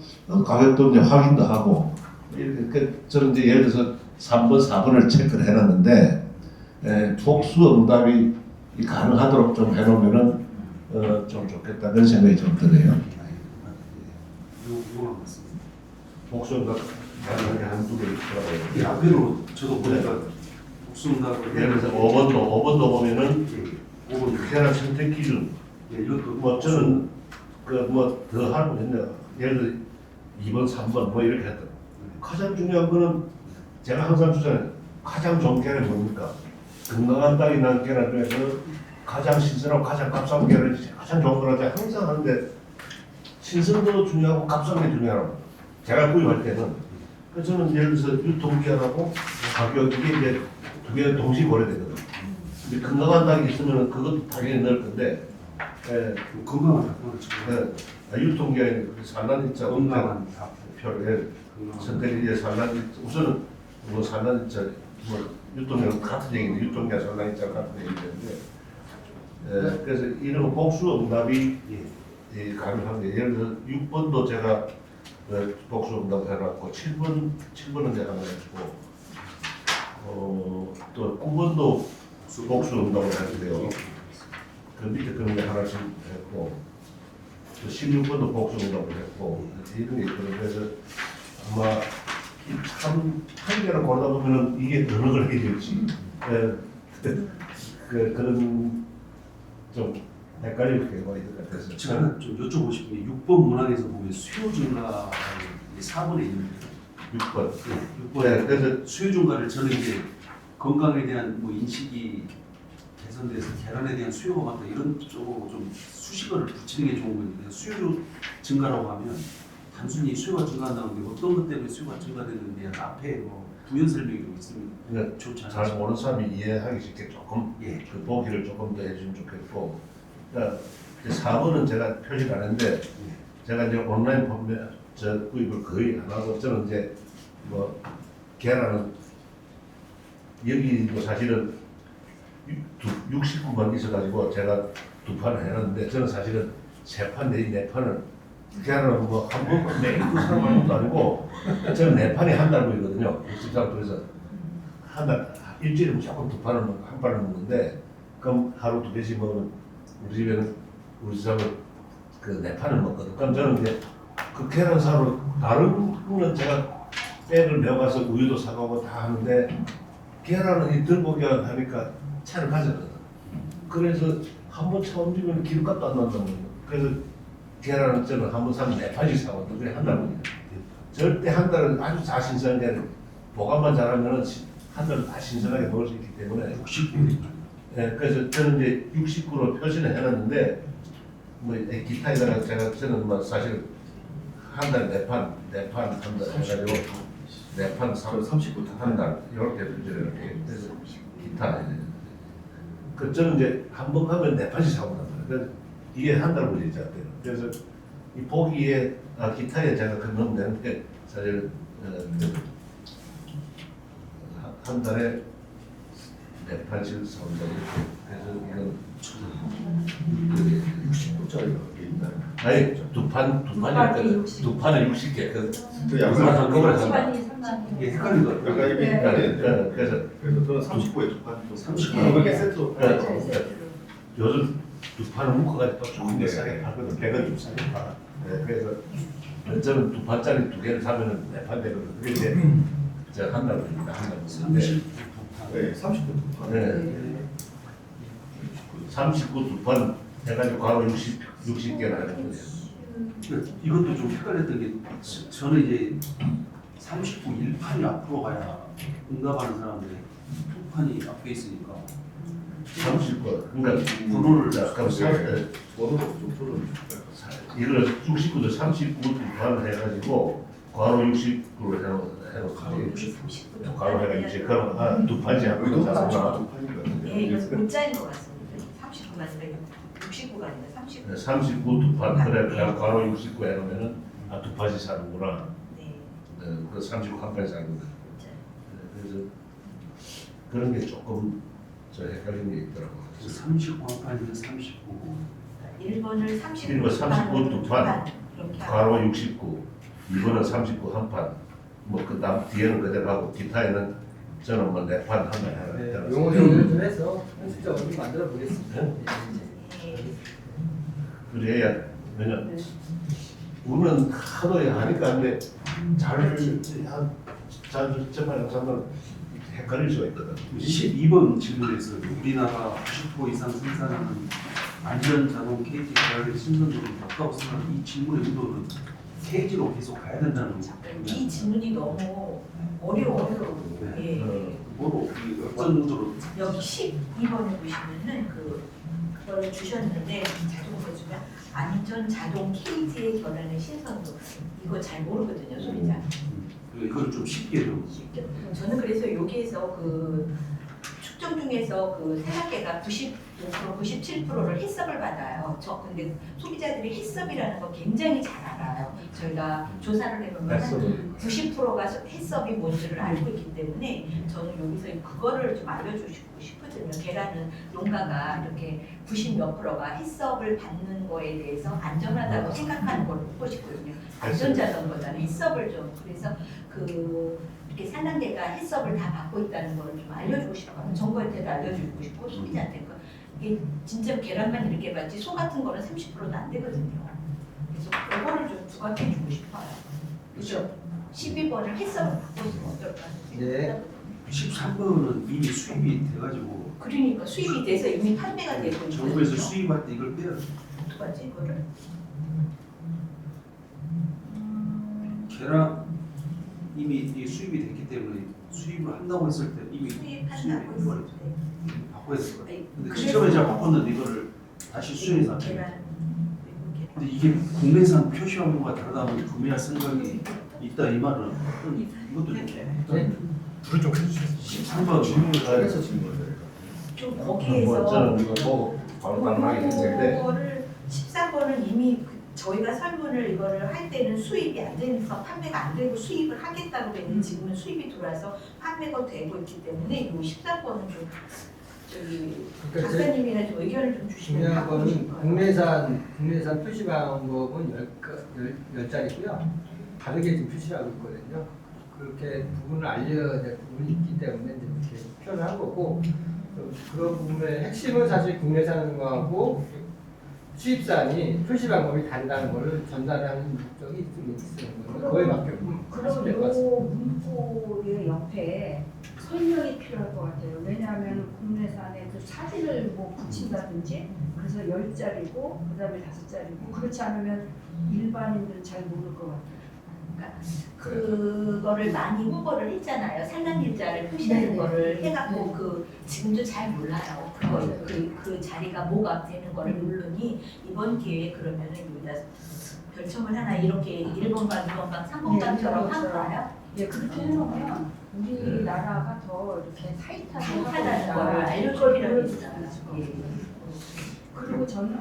가격도 이제 확인도 하고 이렇게 저는 이제 예를 들어서 3번, 4번을 체크를 해놨는데 복수 응답이 가능하도록 좀 해놓으면은 좀 좋겠다 그런 생각이 좀 드네요. 요거만 맞습니다. 복수 응답 가능한 게 한두 개 있더라고요. 이 앞에로 저도 보니까 복수응답을 예를 들어서 5번도 보면은 5번 계란 선택 기준 이것도 뭐 저는 그 뭐 더 하고 했네요. 예를 들어 2번, 3번 뭐 이렇게 했다. 가장 중요한 거는 제가 항상 주장해요. 가장 좋은 계란이 뭡니까? 건강한 땅이 난 계란 중에서 가장 신선하고 가장 값싼 계란이 가장 좋은 거라고 항상 하는데 신선도 중요하고 값싼 게 중요하고 제가 구입할 때는 그래서 저는 예를 들어서 유통기한하고 가격 이게 이제 두 개는 동시에 고려되거든요. 근데 건강한 땅이 있으면 그것도 당연히 넣을 건데 건강하다. 유통기한이 산란일자 건강한 표를 선택 이제 산란 우선은 뭐 산란일자 뭐 유통기한 같은 얘기인데 유통기한 산란일자 같은 얘기인데 그래서 이런 복수 응답이 가능한 게 예를 들어 6번도 제가 복수 응답 해놨고 7번은 제가 해놨고 또 9번도 복수 응답을 했는데요. 그 밑에 그런 게 하나씩 했고 또 16번도 복수 응답을 했고 이런 게 있거든요. 그래서 아마 참 한 개를 고르다 보면은 이게 어느 걸 해야 될지 그런 좀 헷갈리게 되고 있는 것 같아서 제가 좀 여쭤보고 싶은 게 6번 문항에서 보면 수요 증가 4번에 있는데 6번. 6번에 그래서 수요 증가를 저는 이제 건강에 대한 뭐 인식이 개선돼서 계란에 대한 수요가 많다 이런 쪽으로 좀 수식어를 붙이는 게 좋은 건데 수요 증가라고 하면 단순히 수요가 증가한다는 게 어떤 것 때문에 수요가 증가되는데 앞에 뭐 부연 설명이 있으면 그러니까 좋지 잘 않습니까? 모르는 사람이 이해하기 쉽게 조금 예. 그 보기를 조금 더 해주면 좋겠고 그러니까 4번은 제가 표시를 안 했는데 제가 이제 온라인 판매 구입을 거의 안 하고 저는 이제 뭐 계란은 여기도 사실은 60분만 있어가지고 제가 2판을 해놨는데 저는 사실은 3판 내지 4판을 계란은 뭐한 번 매일 사는 것도 아니고 저는 네 판에 한 달 보이거든요. 집사람 그래서 한 달 일주일에 무조건 두 판을 한 판을 먹는데 그럼 하루 두 개씩 먹으면 우리 집에는 우리 집사람은 그 네 판을 먹거든. 그럼 저는 이제 그 계란 사로 다른 거는 제가 백을 메어가서 우유도 사가고 다 하는데 계란은 이 들고기 하니까 차를 가져거든. 그래서 한 번 차 움직이면 기름값도 안 난다는 거예요. 그래서 계란은 저는 한 번 사면 네 판씩 사거든요. 그래 한 달이에요. 절대 한 달은 아주 다 신선한 게 아니고 보관만 잘하면 한 달은 다 신선하게 먹을 수 있기 때문에 60분. 예, 그래서 저는 이제 69로 표시는 해놨는데 뭐 기타에다가 제가 저는 뭐 사실 한 달 네 판 한 달 해가지고 네 판 30분 한 달 이렇게 표시를 이렇게 그래서 기타 그 저는 이제 한 번 하면 네 판씩 사고 나요. 그래서 이게 한 달 걸리죠. 그래서 이 보기에 기타에 제가 넣으면 되는데 사실 한 달에 네 판씩 사온다 이렇게 그래서 이건 60분짜리가 그게 있나요? 아니 두 판에 60개 그 양말 한꺼번에 약간 산다. 이게 헷갈리더라고요. 약간 이게 헷갈리는데 그래서 저는 30분에 두 판, 30분 네. 그게 세트로 요즘 두 판을 묶어가지고 조금 더 네. 싸게 팔거든. 100원 좀 싸게 팔아. 네, 그래서 저는 두 판짜리 두 개를 사면은 네 판 되거든. 그게 이제 제가 한 달 걸립니다. 한 달. 네. 네, 30분 두 판. 네. 39 두 판 해가지고 바로 60개나 하는 거예요. 이것도 좀 헷갈렸던 게 저는 이제 39 1판이 앞으로 가야 응답하는 사람들이 2판이 앞에 있으니까 39. 그러니까 번호를 그럼 번호로 좀 풀어주실까요? 이걸 69도 39 두 판을 해가지고 괄호 60으로 해놓고 괄호 해가 60. 그럼 두 판씩 여기도 하고 30분 사는구나. 두 판인가요? 네, 이거 문자인 것 같습니다. 39가 아니라 69가 아니라 39. 39 두 판, 그래, 그냥 괄호 69 해놓으면은 두 판씩 사는구나. 네. 그 39 한 판씩 사는구나. 진짜. 그래서 그런 게 조금 저 헷갈리는 게 있더라고요. 39 판이면 39. 1번을 39. 1번 39 두 판, 이렇게 괄호 69, 2번은 39 한 판, 뭐 그 다음 뒤에는 그대로 하고 기타에는 저는 뭐 네 판 하나 네, 해라. 용어 정리를 좀 해서 진짜 어디 만들어 보겠습니다. 네? 네. 그래야 왜냐 우리는 하도 하니까 근데 잘 정말 정말 헷갈릴 수가 있거든. 12번 질문에서 우리나라 90% 이상 생산하는 안전 자동 케이지 계열의 신선도를 높다고 생각하는 이 질문의 의도는 케이지로 계속 가야 된다는 거죠. 이 질문이 너무 어려워요. 네. 예. 뭐로 어떤 의도로 여기 12번에 보시면은 그걸 주셨는데 자동으로 주면 안전 자동 케이지에 결하는 신선도 이거 잘 모르거든요, 소비자. 이걸 좀 쉽게 좀 저는 그래서 여기에서 그 측정 중에서 그 생각계가 95%, 97%를 햇섭을 받아요. 저 근데 소비자들이 햇섭이라는 거 굉장히 잘 알아요. 저희가 조사를 해보면 90%가 햇섭이 뭔지를 알고 있기 때문에 저는 여기서 그거를 좀 알려주고 싶거든요. 계란은 농가가 이렇게 90몇 %가 햇섭을 받는 거에 대해서 안전하다고 생각하는 걸 묻고 싶거든요. 안전자동보다는 햇섭을 좀 그래서 이렇게 산란계가 햇섭을 다 받고 있다는 걸 좀 알려주고 싶어요. 정부한테도 알려주고 싶고 소비자한테 이게 진짜 계란만 이렇게 받지 소 같은 거는 30%도 안 되거든요. 그래서 그거를 좀 부각해주고 싶어요. 그렇죠. 12번을 햇섭을 받고 있으면 어떨까? 네. 13번은 이미 수입이 돼가지고 그러니까 수입이 돼서 이미 판매가 되고 있거든요. 정부에서 수입할 때 이걸 빼야 돼. 어떡하지 이거를? 계란 이미 이게 수입이 됐기 때문에 수입을 한다고 했을 때 이미 수입한다고 했을 수입을 때. 바꿔야 될 거야. 아니, 근데 그래서 시점에 제가 바꿨는데 이거를 다시 수입해서 안 돼. 계란 외국 계란. 근데 이게 국내산 표시 광고가 다르다면 구매할 생각이 있다 이 말은 이것도 좀 네. 불을 좀 해주시겠어요? 13번 질문을 잘해서 질문을 드릴까요? 좀 뭐 거기에서 저는 이거 보고 바로 반응하게 됐는데 이거를 13번은 이미 저희가 설문을 이거를 할 때는 수입이 안 되면서 판매가 안 되고 수입을 하겠다고 했는데 지금은 수입이 들어와서 판매가 되고 있기 때문에 이 13번은 좀 저기 그러니까 박사님이나 좀 의견을 좀 주시면 중요한 바꾸고 거는 싶어요. 국내산 표시 방법은 10자리고요. 다르게 지금 표시하고 있거든요. 그렇게 부분을 알려야 될 부분이 있기 때문에 이제 이렇게 표현을 한 거고, 그런 부분의 핵심은 사실 국내산하고 수입산이 표시 방법이 다르다는 것을 전달하는 목적이 좀 있어요. 그거에 맞게 그럼 될것 같습니다. 요 문구의 옆에 설명이 필요할 것 같아요. 왜냐하면 국내산에 그 사진을 뭐 붙인다든지 그래서 10자리고 그다음에 5자리고 그렇지 않으면 일반인들은 잘 모를 것 같아요. 그거를 많이 홍보를 했잖아요. 산란일자를 표시하는 네네. 거를 해갖고 네. 그 지금도 잘 몰라요. 그거 그 자리가 뭐가 되는 거를 모르니 이번 기회에 그러면은 여기다 별첨을 하나 이렇게 1번방, 2번방, 3번방처럼 네, 할까요? 예, 그렇게 해놓으면 우리나라가 더 이렇게 타이트하다는 거를 알려줄 필요가 있잖아요. 예. 그리고 저는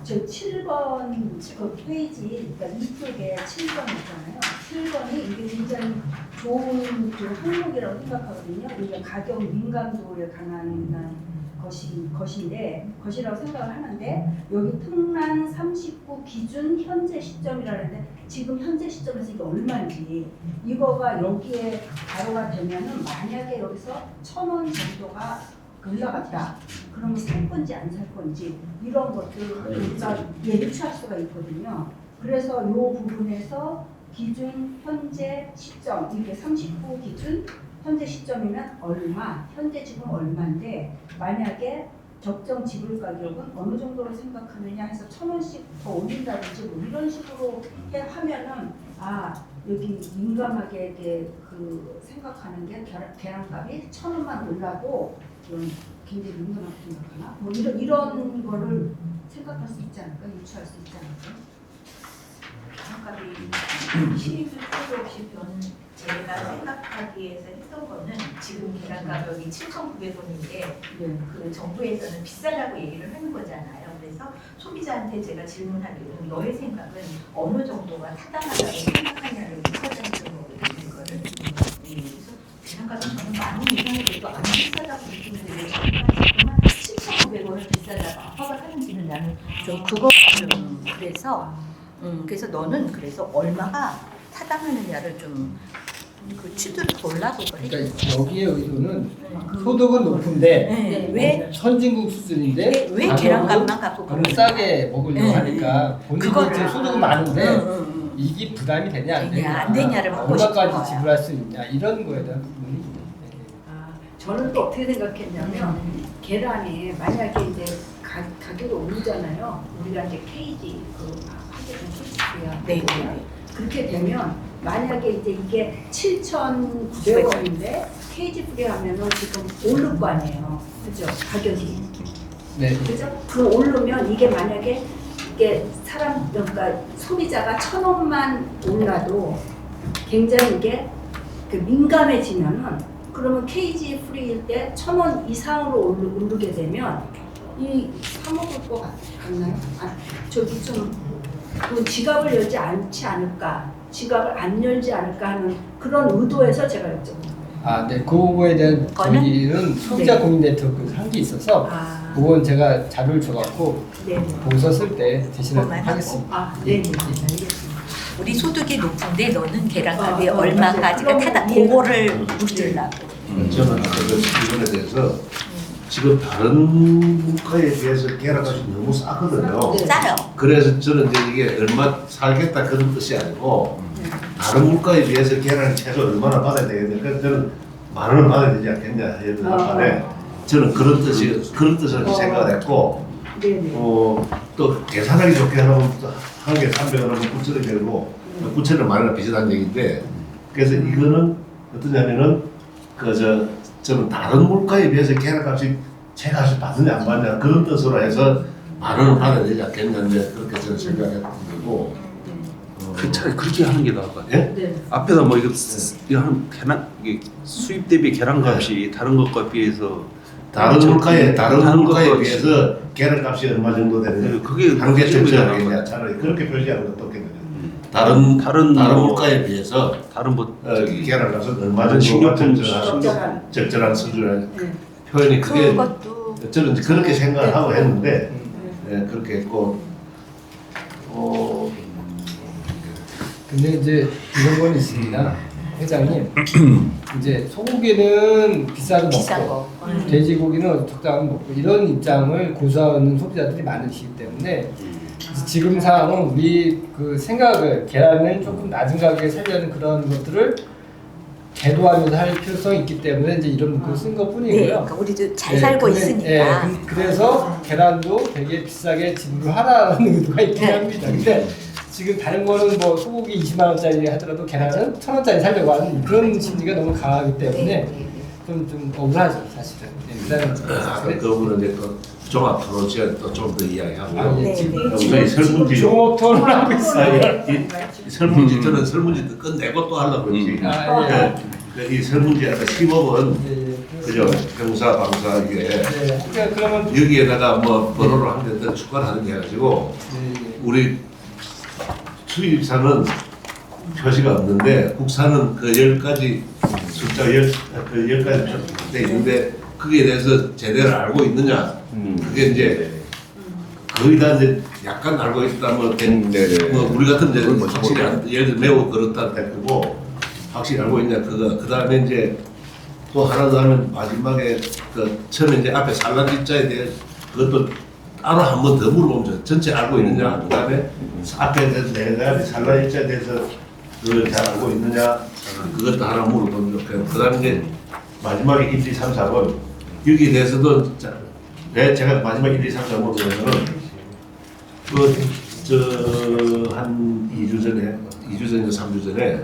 저 7번 그 페이지, 그러니까 이쪽에 7번 있잖아요. 7번이 이게 굉장히 좋은 그 항목이라고 생각하거든요. 이게 가격 민감도에 관한 것이라고 생각을 하는데 여기 특란 39 기준 현재 시점이라는데 지금 현재 시점에서 이게 얼마인지 이거가 여기에 가로가 되면은 만약에 여기서 1,000원 정도가 올라갔다. 그러면 살 건지 안 살 건지 이런 것들을 우리가 유추할 수가 있거든요. 그래서 이 부분에서 기준 현재 시점 이게 39 기준 현재 시점이면 얼마, 현재 지금 얼마인데 만약에 적정 지불 가격은 어느 정도로 생각하느냐 해서 1,000원씩 더 올린다든지 뭐 이런 식으로 하면은 아 여기 민감하게 그 생각하는 게 계란값이 1,000원만 올라도 굉장히 민감하게 생각하나? 뭐 이런 거를 생각할 수 있지 않을까? 유추할 수 있지 않을까? 계란값이 시리즈 표도 없이 제가 생각하기에서 했던 거는 지금 계란 가격이 7,900원인데 네. 그 정부에서는 비싸다고 얘기를 하는 거잖아요. 그래서 소비자한테 제가 질문하기로는 너의 생각은 어느 정도가 타당하다고 생각하냐를 물어봤던 거거든요. 그래서 계란값은 저는 10,000원 이상이 돼도 안 비싸다고 느끼는데 왜 정부가 7,900원을 비싸다고 압박을 하는지는 나는 좀 그거 좀 그래서 너는 그래서 얼마가 타당하느냐를 좀 그 취두를 돌라보고 그러니까 여기의 의도는 소득은 높은데 네, 왜 선진국 수준인데 왜 가격은 계란값만 갖고 너무 싸게 먹으려고 네. 하니까 본인도 그거를 이제 소득은 많은데 응. 이게 부담이 되냐 안 되냐, 되냐 안 되냐를 묻고 싶은 얼마까지 거야. 지불할 수 있냐 이런 거에 대한 부분이 저는 또 어떻게 생각했냐면 계란이 만약에 이제 가격이 오르잖아요. 우리가 이제 KG 그 하게 네, 된 네, 네. 그렇게 되면 만약에 이제 이게 7,900원인데 KG 프리하면은 지금 오를 거 아니에요. 그죠? 가격이. 네. 그죠? 그 오르면 이게 만약에 이게 그러니까 소비자가 1,000원만 올라도 굉장히 이게 그 민감해지면은 그러면 KG 프리일 때 1,000원 이상으로 오르게 되면 이 사 먹을 것 같나요? 저기 좀 그 지갑을 열지 않지 않을까, 지갑을 안 열지 않을까 하는 그런 의도에서 제가 여쭤봅니다. 네. 그거에 대한 그거는? 저희는 소비자 고민 네트워크 한 게 있어서 그건 제가 자료를 줘갖고 네네. 보고서 쓸 때 대신을 그것만 하겠습니다. 네네. 알겠습니다. 우리 소득이 높은데 너는 계란값이 어, 얼마까지가 맞아요. 타다 그럼 그거를 묻으려고. 저는 아까 그 부분에 대해서 지금 다른 국가에 비해서 계란값이 너무 싸거든요. 네. 짜요. 그래서 저는 이제 이게 얼마 살겠다 그런 뜻이 아니고 다른 물가에 비해서 계란이 최소 얼마나 받아야 되겠냐. 그래서 저는 10,000원 받아야 되지 않겠냐 예를 들어 저는 그런 뜻을 생각을 했고 네네. 또 계산하기 좋게 하면 한 개 300원 하면 9,000원 되고 9,000원 만원 비슷한 얘기인데 그래서 이거는 어떠냐면은 저는 다른 물가에 비해서 계란값이 제값이 받느냐 안 받느냐 그런 뜻으로 해서 10,000원을 받아야 되지 않겠냐는데 그렇게 저는 생각했던 거고 그 차라리 그렇게 하는 게 나을 것 같아요. 네. 앞에다 뭐 이거 하는 계란 이게 수입 대비 계란값이 다른 것과 비해서 다른 물가에 것과 비해서 계란값이 얼마 정도 되느냐 그게 한개 기준이 적정하겠냐 나은 차라리 그렇게 표시하는 것도 없겠네요. 다른 뭐 물가에 비해서 다른 뭐 계란값은 얼마 다른 정도가 식료품 적절한. 적절한 수준을 네. 표현이 그게 그것도 저는 이제 그렇게 생각을 하고 했는데 네, 그렇게 했고 근데 이제 이런 건 있습니다. 회장님, 이제 소고기는 비싸도 비싼 먹고 거. 돼지고기는 적당히 먹고 이런 입장을 고수하는 소비자들이 많으시기 때문에 지금 상황은 우리 그 생각을 계란을 조금 낮은 가격에 살려는 그런 것들을 계도하면서 할 필요성이 있기 때문에 이제 이런 문구를 쓴 네, 것뿐이고요. 그러니까 우리도 잘 살고 있으니까. 그래서 계란도 되게 비싸게 지불을 하라는 의도가 있긴 네. 합니다. 근데 지금 다른 거는 뭐 소고기 20만 원짜리 하더라도 계란은 1,000원짜리 살려고 하는 그런 심리가 너무 강하기 때문에 좀 억울하죠, 사실은. 아까 그거는 이제 또 종합 토론 시간 또 좀 더 이야기하고요. 네, 지금 저희 설문지 종업 토론하고 있어요. 이 설문지 저는 설문지 끝내고 또 하려고 그러지. 이 설문지 아까 15번 그죠? 병사, 방사 이게 그러면 여기에다가 뭐 번호를 한 대 더 추가를 하는 게 해가지고 우리 수입사는 표시가 없는데 국산은 그 10가지 숫자 10가지 표시돼 있는데 거기에 대해서 제대로 알고 있느냐 그게 이제 거의 다 이제 약간 알고 있다 뭐 우리 같은 이제 확실히 예를 들어 매우 그렇다 될 거고 확실히 알고 있냐 그 다음에 이제 또 하나 더 하면 마지막에 그 처음에 이제 앞에 산란 입자에 대해 그것도 따로 한 번 더 물어보면 전체 알고 있느냐 그 다음에 앞에 내가 산란 입자에 대해서 그걸 잘 알고 있느냐 그것도 하나 물어보면 좋겠고 그 다음에 이제 마지막에 1, 2, 3, 4번 여기에 대해서도 제가 마지막 1, 2, 3, 4번 보면은 한 2주 전에 3주 전에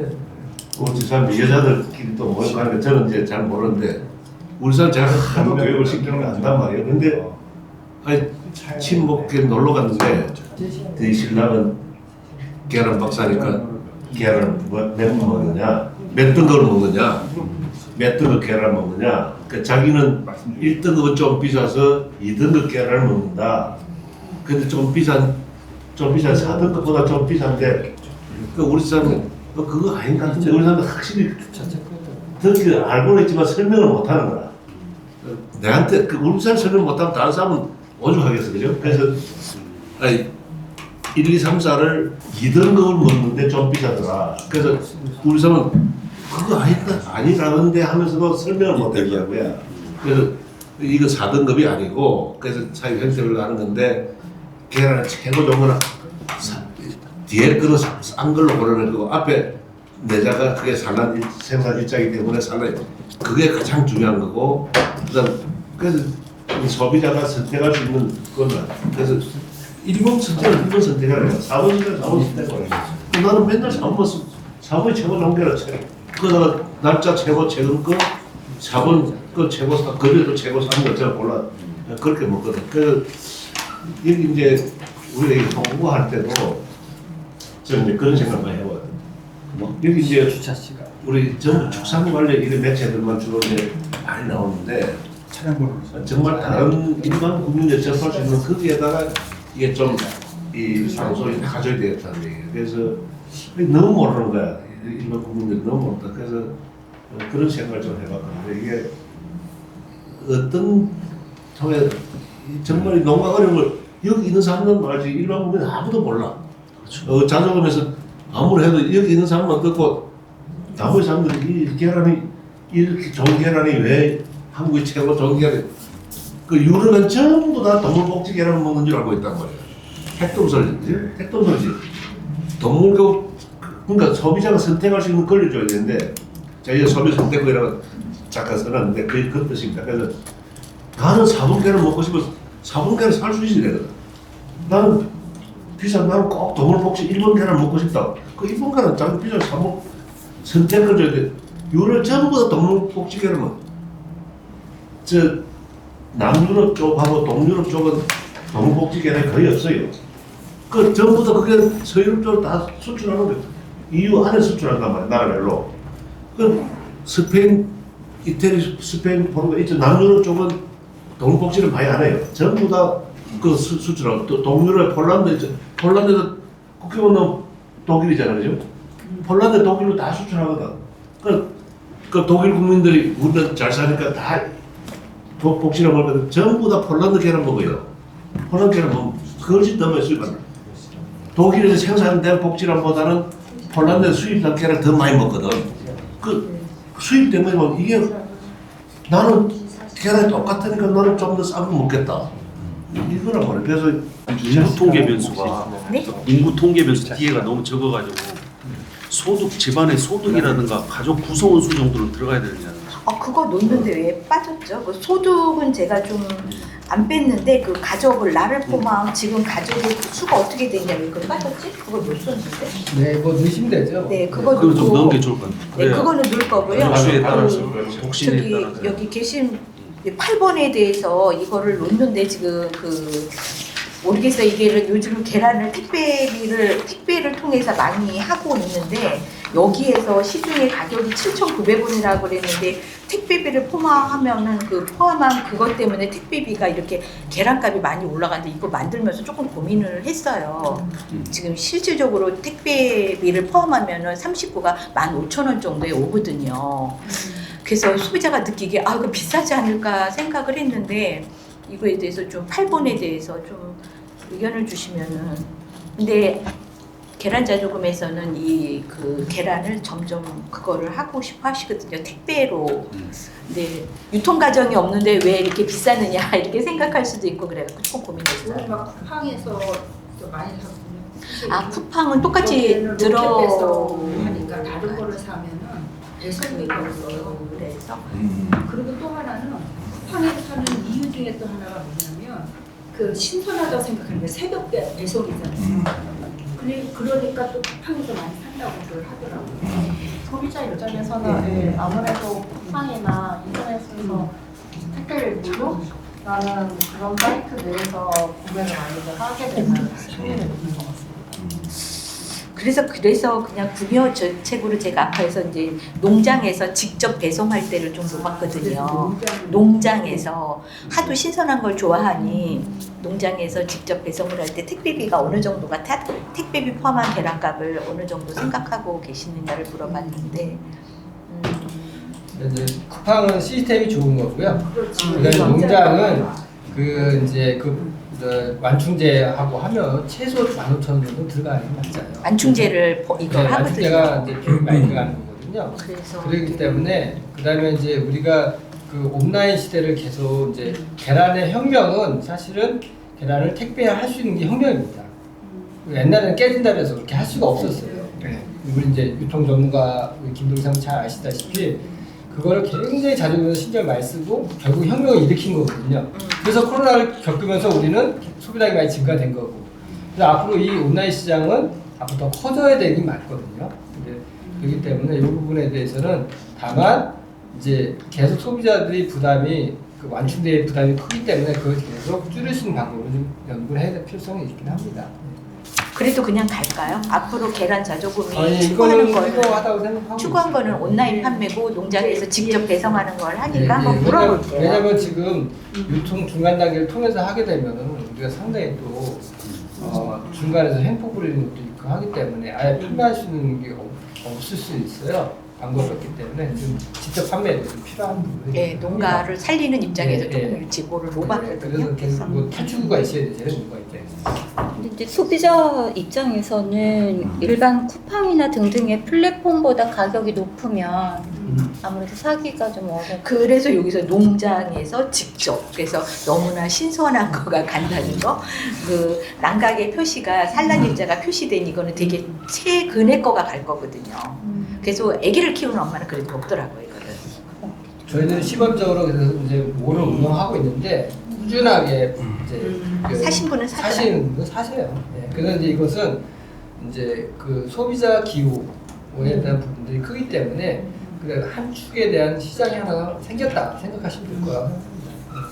그 사람 여자들끼리 또 모여서 하는 거 저는 이제 잘 모르는데 우리 사람 제가 한국 교육을 시키는 거 안단 말이에요. 근데 아니 친목에 놀러 갔는데 그 신랑은 계란 박사니까 계란 몇 번 먹느냐 몇 등급을 먹느냐 몇 등급 계란 먹느냐 그러니까 자기는 1등급은 좀 비싸서 2등급 계란을 먹는다. 근데 좀 비싼 4등급보다 좀 비싼데 그 우리 사람은 그거 아닌 것 같은데 우리 사람은 확실히 듣기 알고는 있지만 설명을 못하는 거야. 내한테 그 우리 사람 설명 못하면 다른 사람은 오죽하겠어, 그죠? 그래서 1, 2, 3, 4를 2등급을 먹는데 좀 비싸더라. 그래서 우리 사람은 그거 아니라는데 하면서도 설명을 못하는 거야. 그래서 이거 4등급이 아니고 그래서 자기 형태별로 하는 건데 계란은 최고 좋은 거는 뒤에 거는 싼 걸로 고르는 거고 앞에 내자가 그게 산란 생산 일자이기 때문에 산란 그게 가장 중요한 거고 그래서 이 소비자가 선택할 수 있는 거는 그래서 1번 선택을 1번 선택하래요. 4번 선택을 4번 선택하래요. 나는 맨날 4번이 최고 좋은 게라 그러다가 날짜 최고 최근 거 4번 거 최고 거기도 최고 싼 거 제가 골라 그렇게 먹거든. 그래서 여기 이제 우리가 홍보할 때도 저는 이제 그런 생각만 해봤거든. 여기 이제 우리 전부 축산 관련 이런 매체들만 주로 이제 많이 나오는데 정말 다른 일반 국민들 접할 수 있는 거기에다가 이게 좀 이 방송이 가져야 되겠다는 얘기예요. 그래서 너무 모르는 거야. 일반 국민들이 너무 모른다. 그래서 그런 생각을 좀 해봤거든요. 이게 어떤 통해 정말 농가 어려운 걸 여기 있는 사람들은 말지 일반 국민은 아무도 몰라. 자조금에서 아무리 해도 여기 있는 사람만 듣고 나머지 사람들이 이 계란이 이렇게 좋은 계란이 왜 한국이 최고 좋은 계란이 그 유럽은 전부 다 동물복지 계란을 먹는 줄 알고 있단 말이야. 핵동설이지. 동물교 그러니까 소비자가 선택할 수 있는 권리를 줘야 되는데 제가 이제 소비 선택권이라고 잠깐 써놨는데 그 뜻입니다. 그래서 나는 4번 계란 먹고 싶어서 4번 계란 살 수 있어야 되거든. 나는 나는 꼭 동물복지 1번 계란 먹고 싶다. 그 1번 계란 자기 비싼 3번 선택을 줘야 돼. 유럽 전부 다 동물복지 계란은 남유럽 쪽하고 동유럽 쪽은 동물복지 계란이 거의 없어요. 그 전부 다 그게 서유럽 쪽으로 다 수출하는 거예요. EU 안에 수출한단 말이야, 나라별로. 그 스페인, 이태리, 스페인, 포르투갈 이쪽 남유럽 쪽은 동물복지를 많이 안 해요. 전부 다 그 수출하고 또 동유럽 폴란드도 국경은 독일이잖아요, 그죠? 폴란드, 독일로 다 수출하거든. 그 독일 국민들이 우리는 잘 사니까 다 복지를 먹거든. 전부 다 폴란드 계란 먹어요. 폴란드 계란 먹으면 거짓 너무 수입한다. 독일에서 생산된 복지란보다는 폴란드에서 수입한 계란을 더 많이 먹거든. 그 수입 때문에 막 이게 나는 계란이 똑같으니까 나는 좀 더 싸고 먹겠다. 이거란 말이야. 그래서 인구 통계 변수가 네? 인구 통계 변수 뒤에가 너무 적어가지고 소득 집안의 소득이라든가 가족 구성원 수 정도는 들어가야 되느냐. 그거 놓는데 왜 빠졌죠? 그 소득은 제가 좀 안 뺐는데 그 가족을 나를 포함 지금 가족의 수가 어떻게 되냐 왜 그거 빠졌지? 그걸 못 썼는데. 네, 뭐 넣으시면 되죠. 네, 그거 그걸 좀 넣고. 넣은 게 좋을 것 같아요. 네, 그거는 넣을 거고요. 수에 따라서 그 독신에 저기 따라서. 여기 계신 8번에 대해서 이거를 놓는데 지금 모르겠어요. 이게 요즘 계란을 택배를 통해서 많이 하고 있는데 여기에서 시중에 가격이 7,900원이라고 그랬는데 택배비를 포함하면은 포함한 그것 때문에 택배비가 이렇게 계란값이 많이 올라가는데 이거 만들면서 조금 고민을 했어요. 지금 실질적으로 택배비를 포함하면은 39가 15,000원 정도에 오거든요. 그래서 소비자가 느끼기에 이거 비싸지 않을까 생각을 했는데 이거에 대해서 좀 8번에 대해서 좀 의견을 주시면은 근데 계란 자조금에서는 계란을 점점 그거를 하고 싶어 하시거든요. 택배로. 근데 유통 과정이 없는데 왜 이렇게 비싸느냐 이렇게 생각할 수도 있고 그래가지고 조금 고민했어요. 막 쿠팡에서 많이 샀거든요. 쿠팡은 똑같이 롯데에서 하니까 다른 거를 사면은 배송이 걸려요. 그래서 그리고 또 하나는 쿠팡에서 사는 이유 중에 또 하나가 뭐냐면 그 신선하다고 생각하는 게 새벽 배송이잖아요. 그러니까 또 쿠팡에서 많이 산다고 그걸 하더라고요. 소비자 입장에서는 아무래도 쿠팡이나 인터넷에서 택배를 무료라는 그런 사이트 내에서 구매를 많이들 하게 되는 확률이 높은 것 같습니다. 그래서 그냥 구매 정책으로 제가 앞에서 이제 농장에서 직접 배송할 때를 좀 놓았거든요. 농장에서 하도 신선한 걸 좋아하니 농장에서 직접 배송을 할 때 택배비가 어느 정도가 택배비 포함한 계란값을 어느 정도 생각하고 계시느냐를 물어봤는데 이제 쿠팡은 시스템이 좋은 거고요. 그렇지. 그다음에 농장은 완충제하고 하면 최소 15,000원 정도 들어가는 게 맞아요. 완충제를 이거 하거든요. 완충제가 이제 비용이 많이 들어가는 거거든요. 그래서 그렇기 때문에 그다음에 이제 우리가 온라인 시대를 계속 이제 계란의 혁명은 사실은 계란을 택배할 수 있는 게 혁명입니다. 옛날에는 깨진다 그래서 그렇게 할 수가 없었어요. 우리 이제 유통 전문가 김동상 잘 아시다시피 그거를 굉장히 자주 신경 많이 쓰고 결국 혁명을 일으킨 거거든요. 그래서 코로나를 겪으면서 우리는 소비량이 많이 증가된 거고. 그래서 앞으로 이 온라인 시장은 앞으로 더 커져야 되긴 맞거든요. 그렇기 때문에 이 부분에 대해서는 다만 이제 계속 소비자들이 완충제의 부담이 크기 때문에 그걸 계속 줄일 수 있는 방법을 좀 연구를 해야 될 필요성이 있긴 합니다. 그래도 그냥 갈까요? 앞으로 계란 자조금이 이거는 추구하는 필요하다고 생각하고 추구한 거는 온라인 판매고 농장에서 직접 배송하는 걸 하니까 한번 왜냐면 물어볼게요. 지금 유통 중간 단계를 통해서 하게 되면은 우리가 상당히 또 중간에서 횡포 부리는 것도 있고 하기 때문에 아예 판매할 수 있는 게 없을 수 있어요. 방법이 없기 때문에 좀 직접 판매가 좀 필요한 부분이 네, 농가를 살리는 입장에서 조금 지보를 그래서 놓았거든요. 계속 탈출구가 있어야 되죠. 농가 입장에서. 근데 이제 소비자 입장에서는 일반 쿠팡이나 등등의 플랫폼보다 가격이 높으면 아무래도 사기가 좀 어렵고 그래서 여기서 농장에서 직접 그래서 너무나 신선한 거가 간다는 거, 난각의 표시가 산란일자가 표시된 이거는 되게 최근의 거가 갈 거거든요. 그래서 아기를 키우는 엄마는 그래도 먹더라고요 이거를. 저희는 시범적으로 그래서 이제 모를 운영하고 있는데 꾸준하게 이제 사신 분은 사더라고요. 사시는 분 사세요. 네. 그래서 이제 이것은 이제 소비자 기호에 대한 부분들이 크기 때문에 한 축에 대한 시장이 하나 생겼다 생각하시면 될 거라고 생각합니다.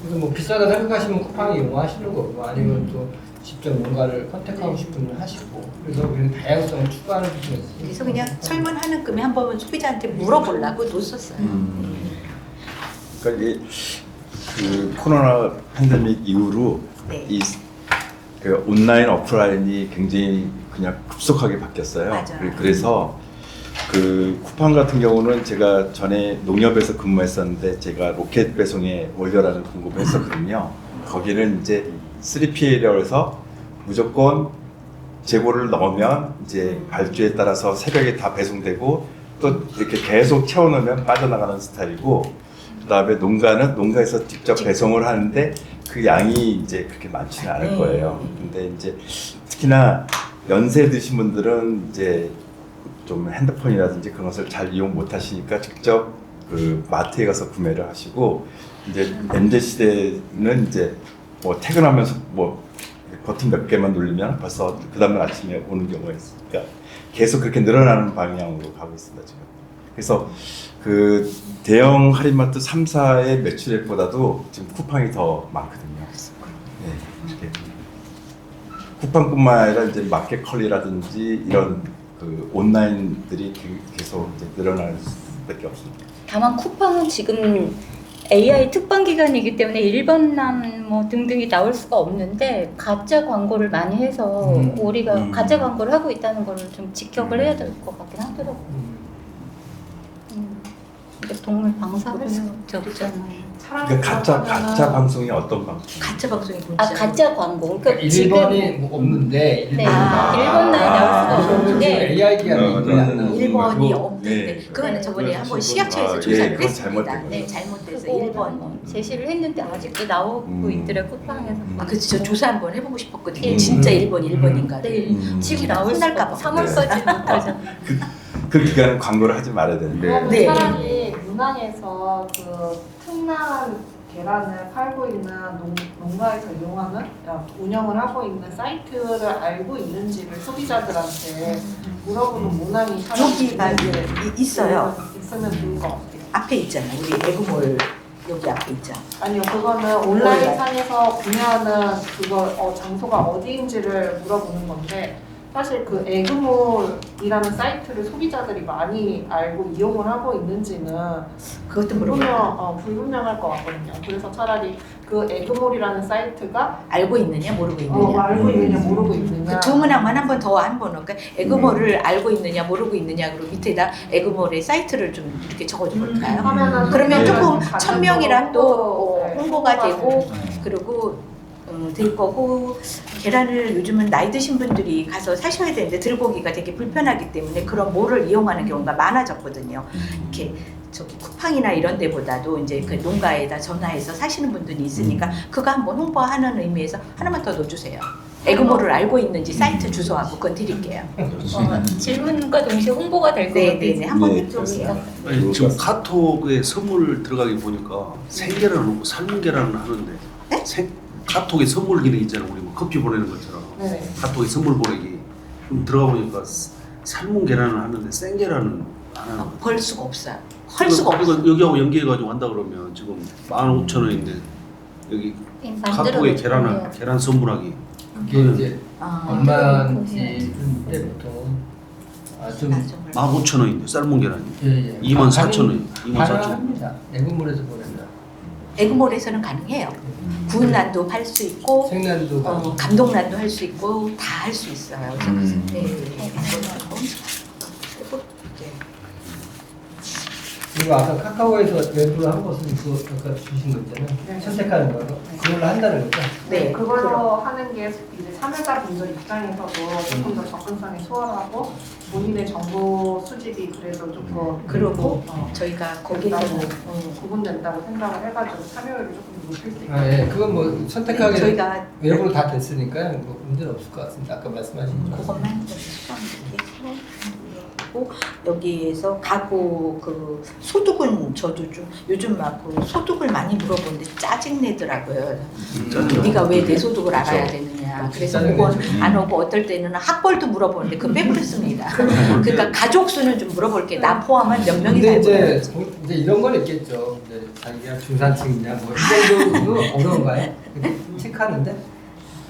그래서 뭐 비싸다 생각하시면 쿠팡 이용하시는 거고 아니면 또 직접 뭔가를 컨택하고 싶으면 하시고 그래서 우리는 다양성을 추구하는 부분이 있어요. 그래서 그냥 설문하는 금에 한 번은 소비자한테 물어보려고 놓았어요. 그러니까 코로나 팬데믹 이후로 네. 온라인 오프라인이 굉장히 그냥 급속하게 바뀌었어요. 맞아요. 그래서 그 쿠팡 같은 경우는 제가 전에 농협에서 근무했었는데 제가 로켓 배송에 올려라는 공급을 했었거든요. 거기는 이제 3PL이라고 해서 무조건 재고를 넣으면 이제 발주에 따라서 새벽에 다 배송되고 또 이렇게 계속 채워놓으면 빠져나가는 스타일이고, 그다음에 농가는 농가에서 직접 배송을 하는데 그 양이 이제 그렇게 많지는 않을 거예요. 근데 이제 특히나 연세 드신 분들은 이제 좀 핸드폰이라든지 그런 것을 잘 이용 못 하시니까 직접 그 마트에 가서 구매를 하시고, 이제 MZ 시대는 이제 뭐 퇴근하면서 뭐 버튼 몇 개만 누르면 벌써 그 다음날 아침에 오는 경우가 있으니까 계속 그렇게 늘어나는 방향으로 가고 있습니다 지금. 그래서 그 대형 할인마트 3사의 매출액보다도 지금 쿠팡이 더 많거든요. 네, 이렇게 쿠팡뿐만 아니라 이제 마켓컬리라든지 이런 그 온라인들이 계속 이제 늘어날 수밖에 없습니다. 다만 쿠팡은 지금 AI 특방 기간이기 때문에 일본남 뭐 등등이 나올 수가 없는데 가짜 광고를 많이 해서 우리가 가짜 광고를 하고 있다는 걸 좀 직격을 해야 될 것 같긴 하더라고요. 근데 동물 방사를 적잖아요. 그러니까 가짜 방송이 어떤 방송? 가짜 방송이 뭔지. 아 가짜 광고. 그러니까 1번이 뭐 없는데 네. 일본 나이 나올 수가 없는데 AI 기간이 1번이 없는데 네. 그거는 저번에 그건 한번 사실 시각처에서 예, 조사를 그건 했습니다. 잘못된 네, 거죠. 잘못돼서 그거 1번. 제시를 했는데 아직도 나오고 있더래 쿠팡에서. 아, 그치, 저 조사 한번 해보고 싶었거든요. 네. 진짜 1번인가를. 네. 지금 나올 수가 혼날까 봐. 3월까지 못하죠. 그 기간은 광고를 하지 말아야 되는데. 그러면 네. 차라리 문항에서 그 특난 계란을 팔고 있는 농가에서 이용하는 운영을 하고 있는 사이트를 알고 있는지를 소비자들한테 물어보는 문항이 차라리 여기가 이제 있어요. 있으면 좋을 것 같아요. 앞에 있잖아요. 우리 에그몰 여기 앞에 있죠. 아니요, 그거는 온라인 상에서 구매하는 그거 장소가 어디인지를 물어보는 건데, 사실 그 에그몰이라는 사이트를 소비자들이 많이 알고 이용을 하고 있는지는 그것도 물어봐요. 불분명할 것 같거든요. 그래서 차라리 그 에그몰이라는 사이트가 알고 있느냐 모르고 있느냐. 알고 있느냐 모르고 있느냐. 그 두 문항만 한 번 더 한 번 넣을까? 에그몰을 알고 있느냐 모르고 있느냐 그리고 밑에다 에그몰의 사이트를 좀 이렇게 적어줘 볼까요? 하면은 그러면 네. 조금 가는 1000명이랑 또 네, 홍보가 되고 되죠. 그리고 될 거고, 계란을 요즘은 나이 드신 분들이 가서 사셔야 되는데 들고 오기가 되게 불편하기 때문에 그런 몰을 이용하는 경우가 많아졌거든요. 이렇게 저기 쿠팡이나 이런 데보다도 이제 그 농가에다 전화해서 사시는 분들이 있으니까 그거 한번 홍보하는 의미에서 하나만 더 넣어주세요. 에그몰을 알고 있는지 사이트 주소하고 그건 드릴게요. 질문과 동시에 홍보가 될 것 같아요. 네네네, 한번 네, 해주세요. 아니, 지금 카톡에 선물 들어가기 보니까 생계란을 놓고 삶은 계란을 하는데 카톡에 선물 기능 있잖아요. 우리 뭐 커피 보내는 것처럼 네. 카톡에 선물 보내기 좀 들어가 보니까 삶은 계란을 하는데 생 계란은 안 하는 거예요. 벌 수가 없어요. 할 수가 없어. 이거 여기하고 연계해가지고 한다 그러면 지금 15,000원인데 여기 카톡에 계란 선물하기. 그게 이제 아, 엄마한테 때부터 좀 15,000원인데 삶은 계란이 예. 24,000원. 24,000원. 가능합니다. 에그몰에서 보낸다. 에그몰에서는 가능해요. 구운 난도 팔 수 있고 생난도 가능. 감동란도 할 수 있고 다 할 수 있어요. 그래서 네. 그리고 아까 카카오에서 외부로 한 것은 그거 아까 주신 거 있잖아요. 네. 선택하는 거 그걸로 한다는 거죠. 네, 그걸로 하는 게 이제 참여자분들 입장에서도 조금 더 접근성이 수월하고 본인의 정보 수집이 그래도 조금 그리고 저희가 거기서 구분된다고 생각을 해가지고 참여율을 조금 높일 수 있고. 아, 예. 그건 뭐 선택하게 저희가 외부로 다 됐으니까 뭐 문제는 없을 것 같습니다. 아까 말씀하신 거. 그것만 수강되고 여기에서 가구 그 소득은 저도 좀 요즘 막 그 소득을 많이 물어보는데 짜증 내더라고요. 네가 왜 내 소득을 알아야 되느냐. 그래서 그건 안 오고 어떨 때는 학벌도 물어보는데 그거 빼버렸습니다. 그러니까 가족 수는 좀 물어볼게. 나 포함한 몇 명이 근데 살고 이제 이런 건 있겠죠. 이제 자기가 중산층이냐 뭐 이 정도는 어려운가요? 체크하는데?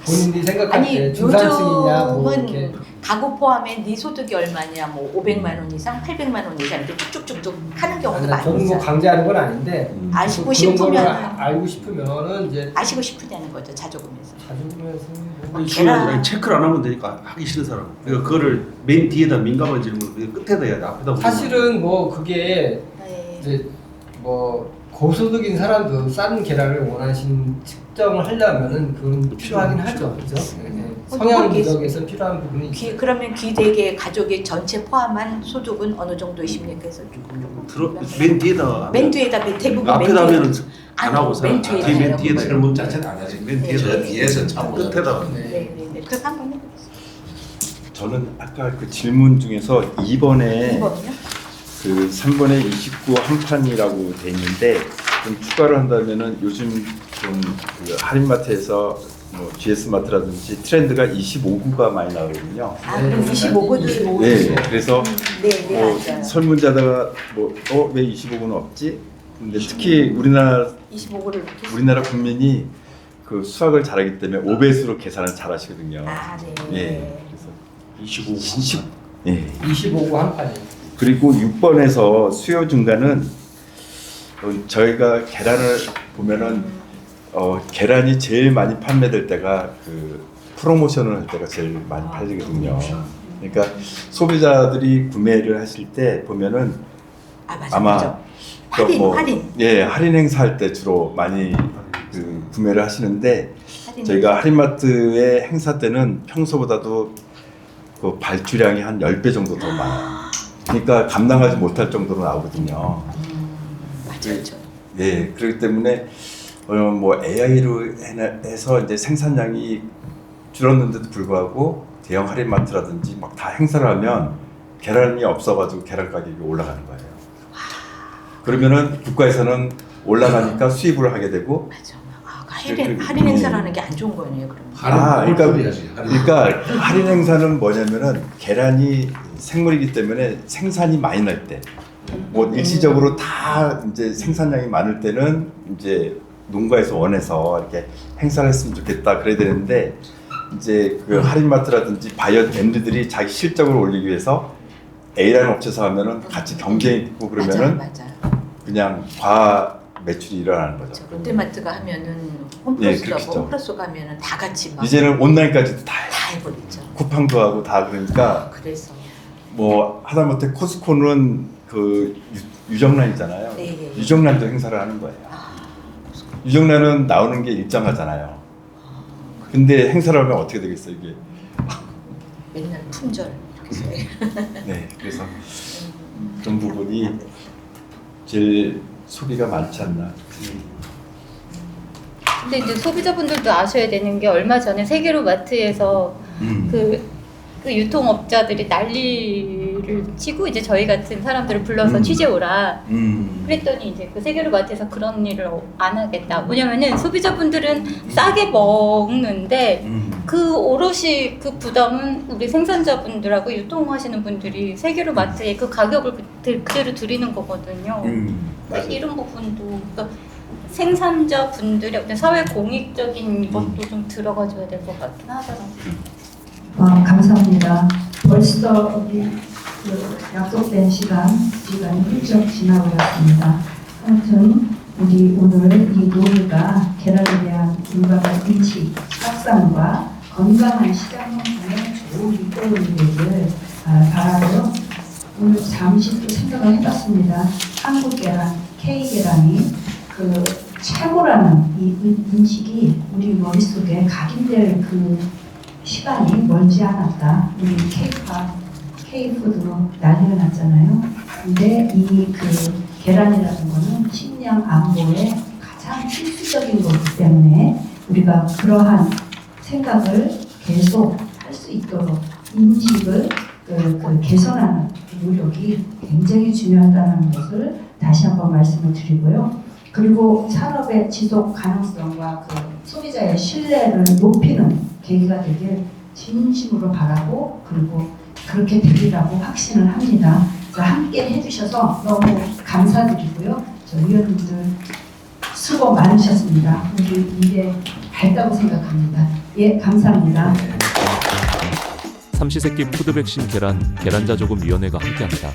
본인이 생각할 아니 때 중산층이냐 뭐 요즘은 이렇게 가구 포함해 네 소득이 얼마냐 뭐 500만 원 이상, 800만 원 이상 이렇게 쭉쭉쭉쭉 하는 경우도 많이 저는 뭐 있어요. 강제하는 건 아닌데 아시고 그런 거를 싶으면 알고 싶으면은 이제 아시고 싶으냐는 거죠 자조금에서. 자주면서 아니, 체크를 안 하면 되니까 하기 싫은 사람. 그러니까 그거를 맨 뒤에다 민감한 질문을 끝에다 해야 돼. 앞에다 사실은 뭐 그게 네. 이제 뭐 고소득인 사람도 싼 계란을 원하신 측정을 하려면은 그건 필요하긴 하죠, 그죠? 네. 성향 분석에서 필요한 부분이 있어요. 그러면 귀대개 가족의 전체 포함한 소득은 어느 정도이십니까? 그래서 맨 뒤에다. 맨 뒤에다 대부분 앞에다 하면은 안 아니, 하고 맨 뒤에다 맨 해요. 뒤에다 질문 자체는 안 하지. 맨 저 뒤에다 뒤에서 참고 끝에다. 네. 그렇게 한번 해보겠습니다. 저는 아까 그 질문 중에서 2번에 2번이요? 그 3번에 29 한 판이라고 돼 있는데 좀 추가를 한다면은 요즘 좀그 할인마트에서 뭐 GS마트라든지 트렌드가 25구가 많이 나오거든요. 아 그럼 25구도 네, 그래서 네, 뭐 맞아요. 설문자다가 뭐 왜 25구는 없지? 근데 특히 우리나라 국민이 그 수학을 잘하기 때문에 5배수로 계산을 잘하시거든요. 아 네. 예, 그래서 25. 예. 25구 한 판이. 그리고 6번에서 수요 증가는 저희가 계란을 보면은 계란이 제일 많이 판매될 때가 그 프로모션을 할 때가 제일 많이 팔리거든요. 그러니까 소비자들이 구매를 하실 때 보면은 아마 할인. 예, 할인 행사할 때 주로 많이 그 구매를 하시는데 저희가 할인마트의 행사 때는 평소보다도 그 발주량이 한 10배 정도 더 많아요. 그러니까 감당하지 못할 정도로 나오거든요. 맞죠. 예, 그렇기 때문에 뭐 AI로 해서 이제 생산량이 줄었는데도 불구하고 대형 할인마트라든지 막 다 행사를 하면 계란이 없어가지고 계란 가격이 올라가는 거예요. 그러면은 국가에서는 올라가니까 수입을 하게 되고. 맞아. 할인 행사라는 게 안 좋은 거네요. 그러니까 할인 행사는 뭐냐면은 계란이 생물이기 때문에 생산이 많이 날 때, 뭐 일시적으로 다 이제 생산량이 많을 때는 이제 농가에서 원해서 이렇게 행사를 했으면 좋겠다 그래야 되는데 이제 그 할인마트라든지 바이어 밴드들이 자기 실적을 올리기 위해서 A라는 업체에서 하면은 같이 경쟁이 있고 그러면은 맞아요. 그냥 과 매출이 일어나는 거죠. 롯데마트가 하면은 예, 홈플러스 가면은 다 같이 막 이제는 온라인까지도 다 해버리죠. 쿠팡도 하고 다 그러니까 그래서 뭐 하다못해 코스코는 그 유정란이잖아요. 네. 유정란도 행사를 하는 거예요. 유정란은 나오는 게 일정하잖아요. 근데 행사를 하면 어떻게 되겠어요 이게? 맨날 품절. 네, 그래서 그런 부분이 제일 소비가 많지 않나. 근데 이제 소비자분들도 아셔야 되는 게 얼마 전에 세계로 마트에서 그 유통업자들이 난리를 치고 이제 저희 같은 사람들을 불러서 취재 오라 그랬더니 이제 그 세계로 마트에서 그런 일을 안 하겠다. 뭐냐면은 소비자분들은 싸게 먹는데 그 오롯이 그 부담은 우리 생산자분들하고 유통하시는 분들이 세계로 마트에 그 가격을 그대로 드리는 거거든요. 이런 부분도 그러니까 생산자분들의 어떤 사회 공익적인 것도 좀 들어가줘야 될 것 같긴 하더라고요. 감사합니다. 벌써 우리 약속된 시간이 훌쩍 지나버렸습니다. 아무튼 우리 오늘 이 논의가 계란에 대한 민감한 인식, 확산과 건강한 시장 형성에 좋은 이끌림이 되길 바라고요. 오늘 잠시 또 생각을 해봤습니다. 한국 계란, K 계란이 그 최고라는 이 인식이 우리 머릿속에 각인될 그 시간이 멀지 않았다. 우리 K팝, K푸드로 난리가 났잖아요. 근데 이 그 계란이라는 거는 식량 안보에 가장 필수적인 거기 때문에 우리가 그러한 생각을 계속 할 수 있도록 인식을 그 개선하는 노력이 굉장히 중요하다는 것을 다시 한번 말씀을 드리고요. 그리고 산업의 지속 가능성과 그 소비자의 신뢰를 높이는 계기가 되길 진심으로 바라고 그리고 그렇게 되리라고 확신을 합니다. 함께 해주셔서 너무 감사드리고요. 저 위원님들 수고 많으셨습니다. 우리 미래 밝다고 생각합니다. 예. 예, 감사합니다. 삼시세끼 푸드백신 계란자조금위원회가 함께합니다.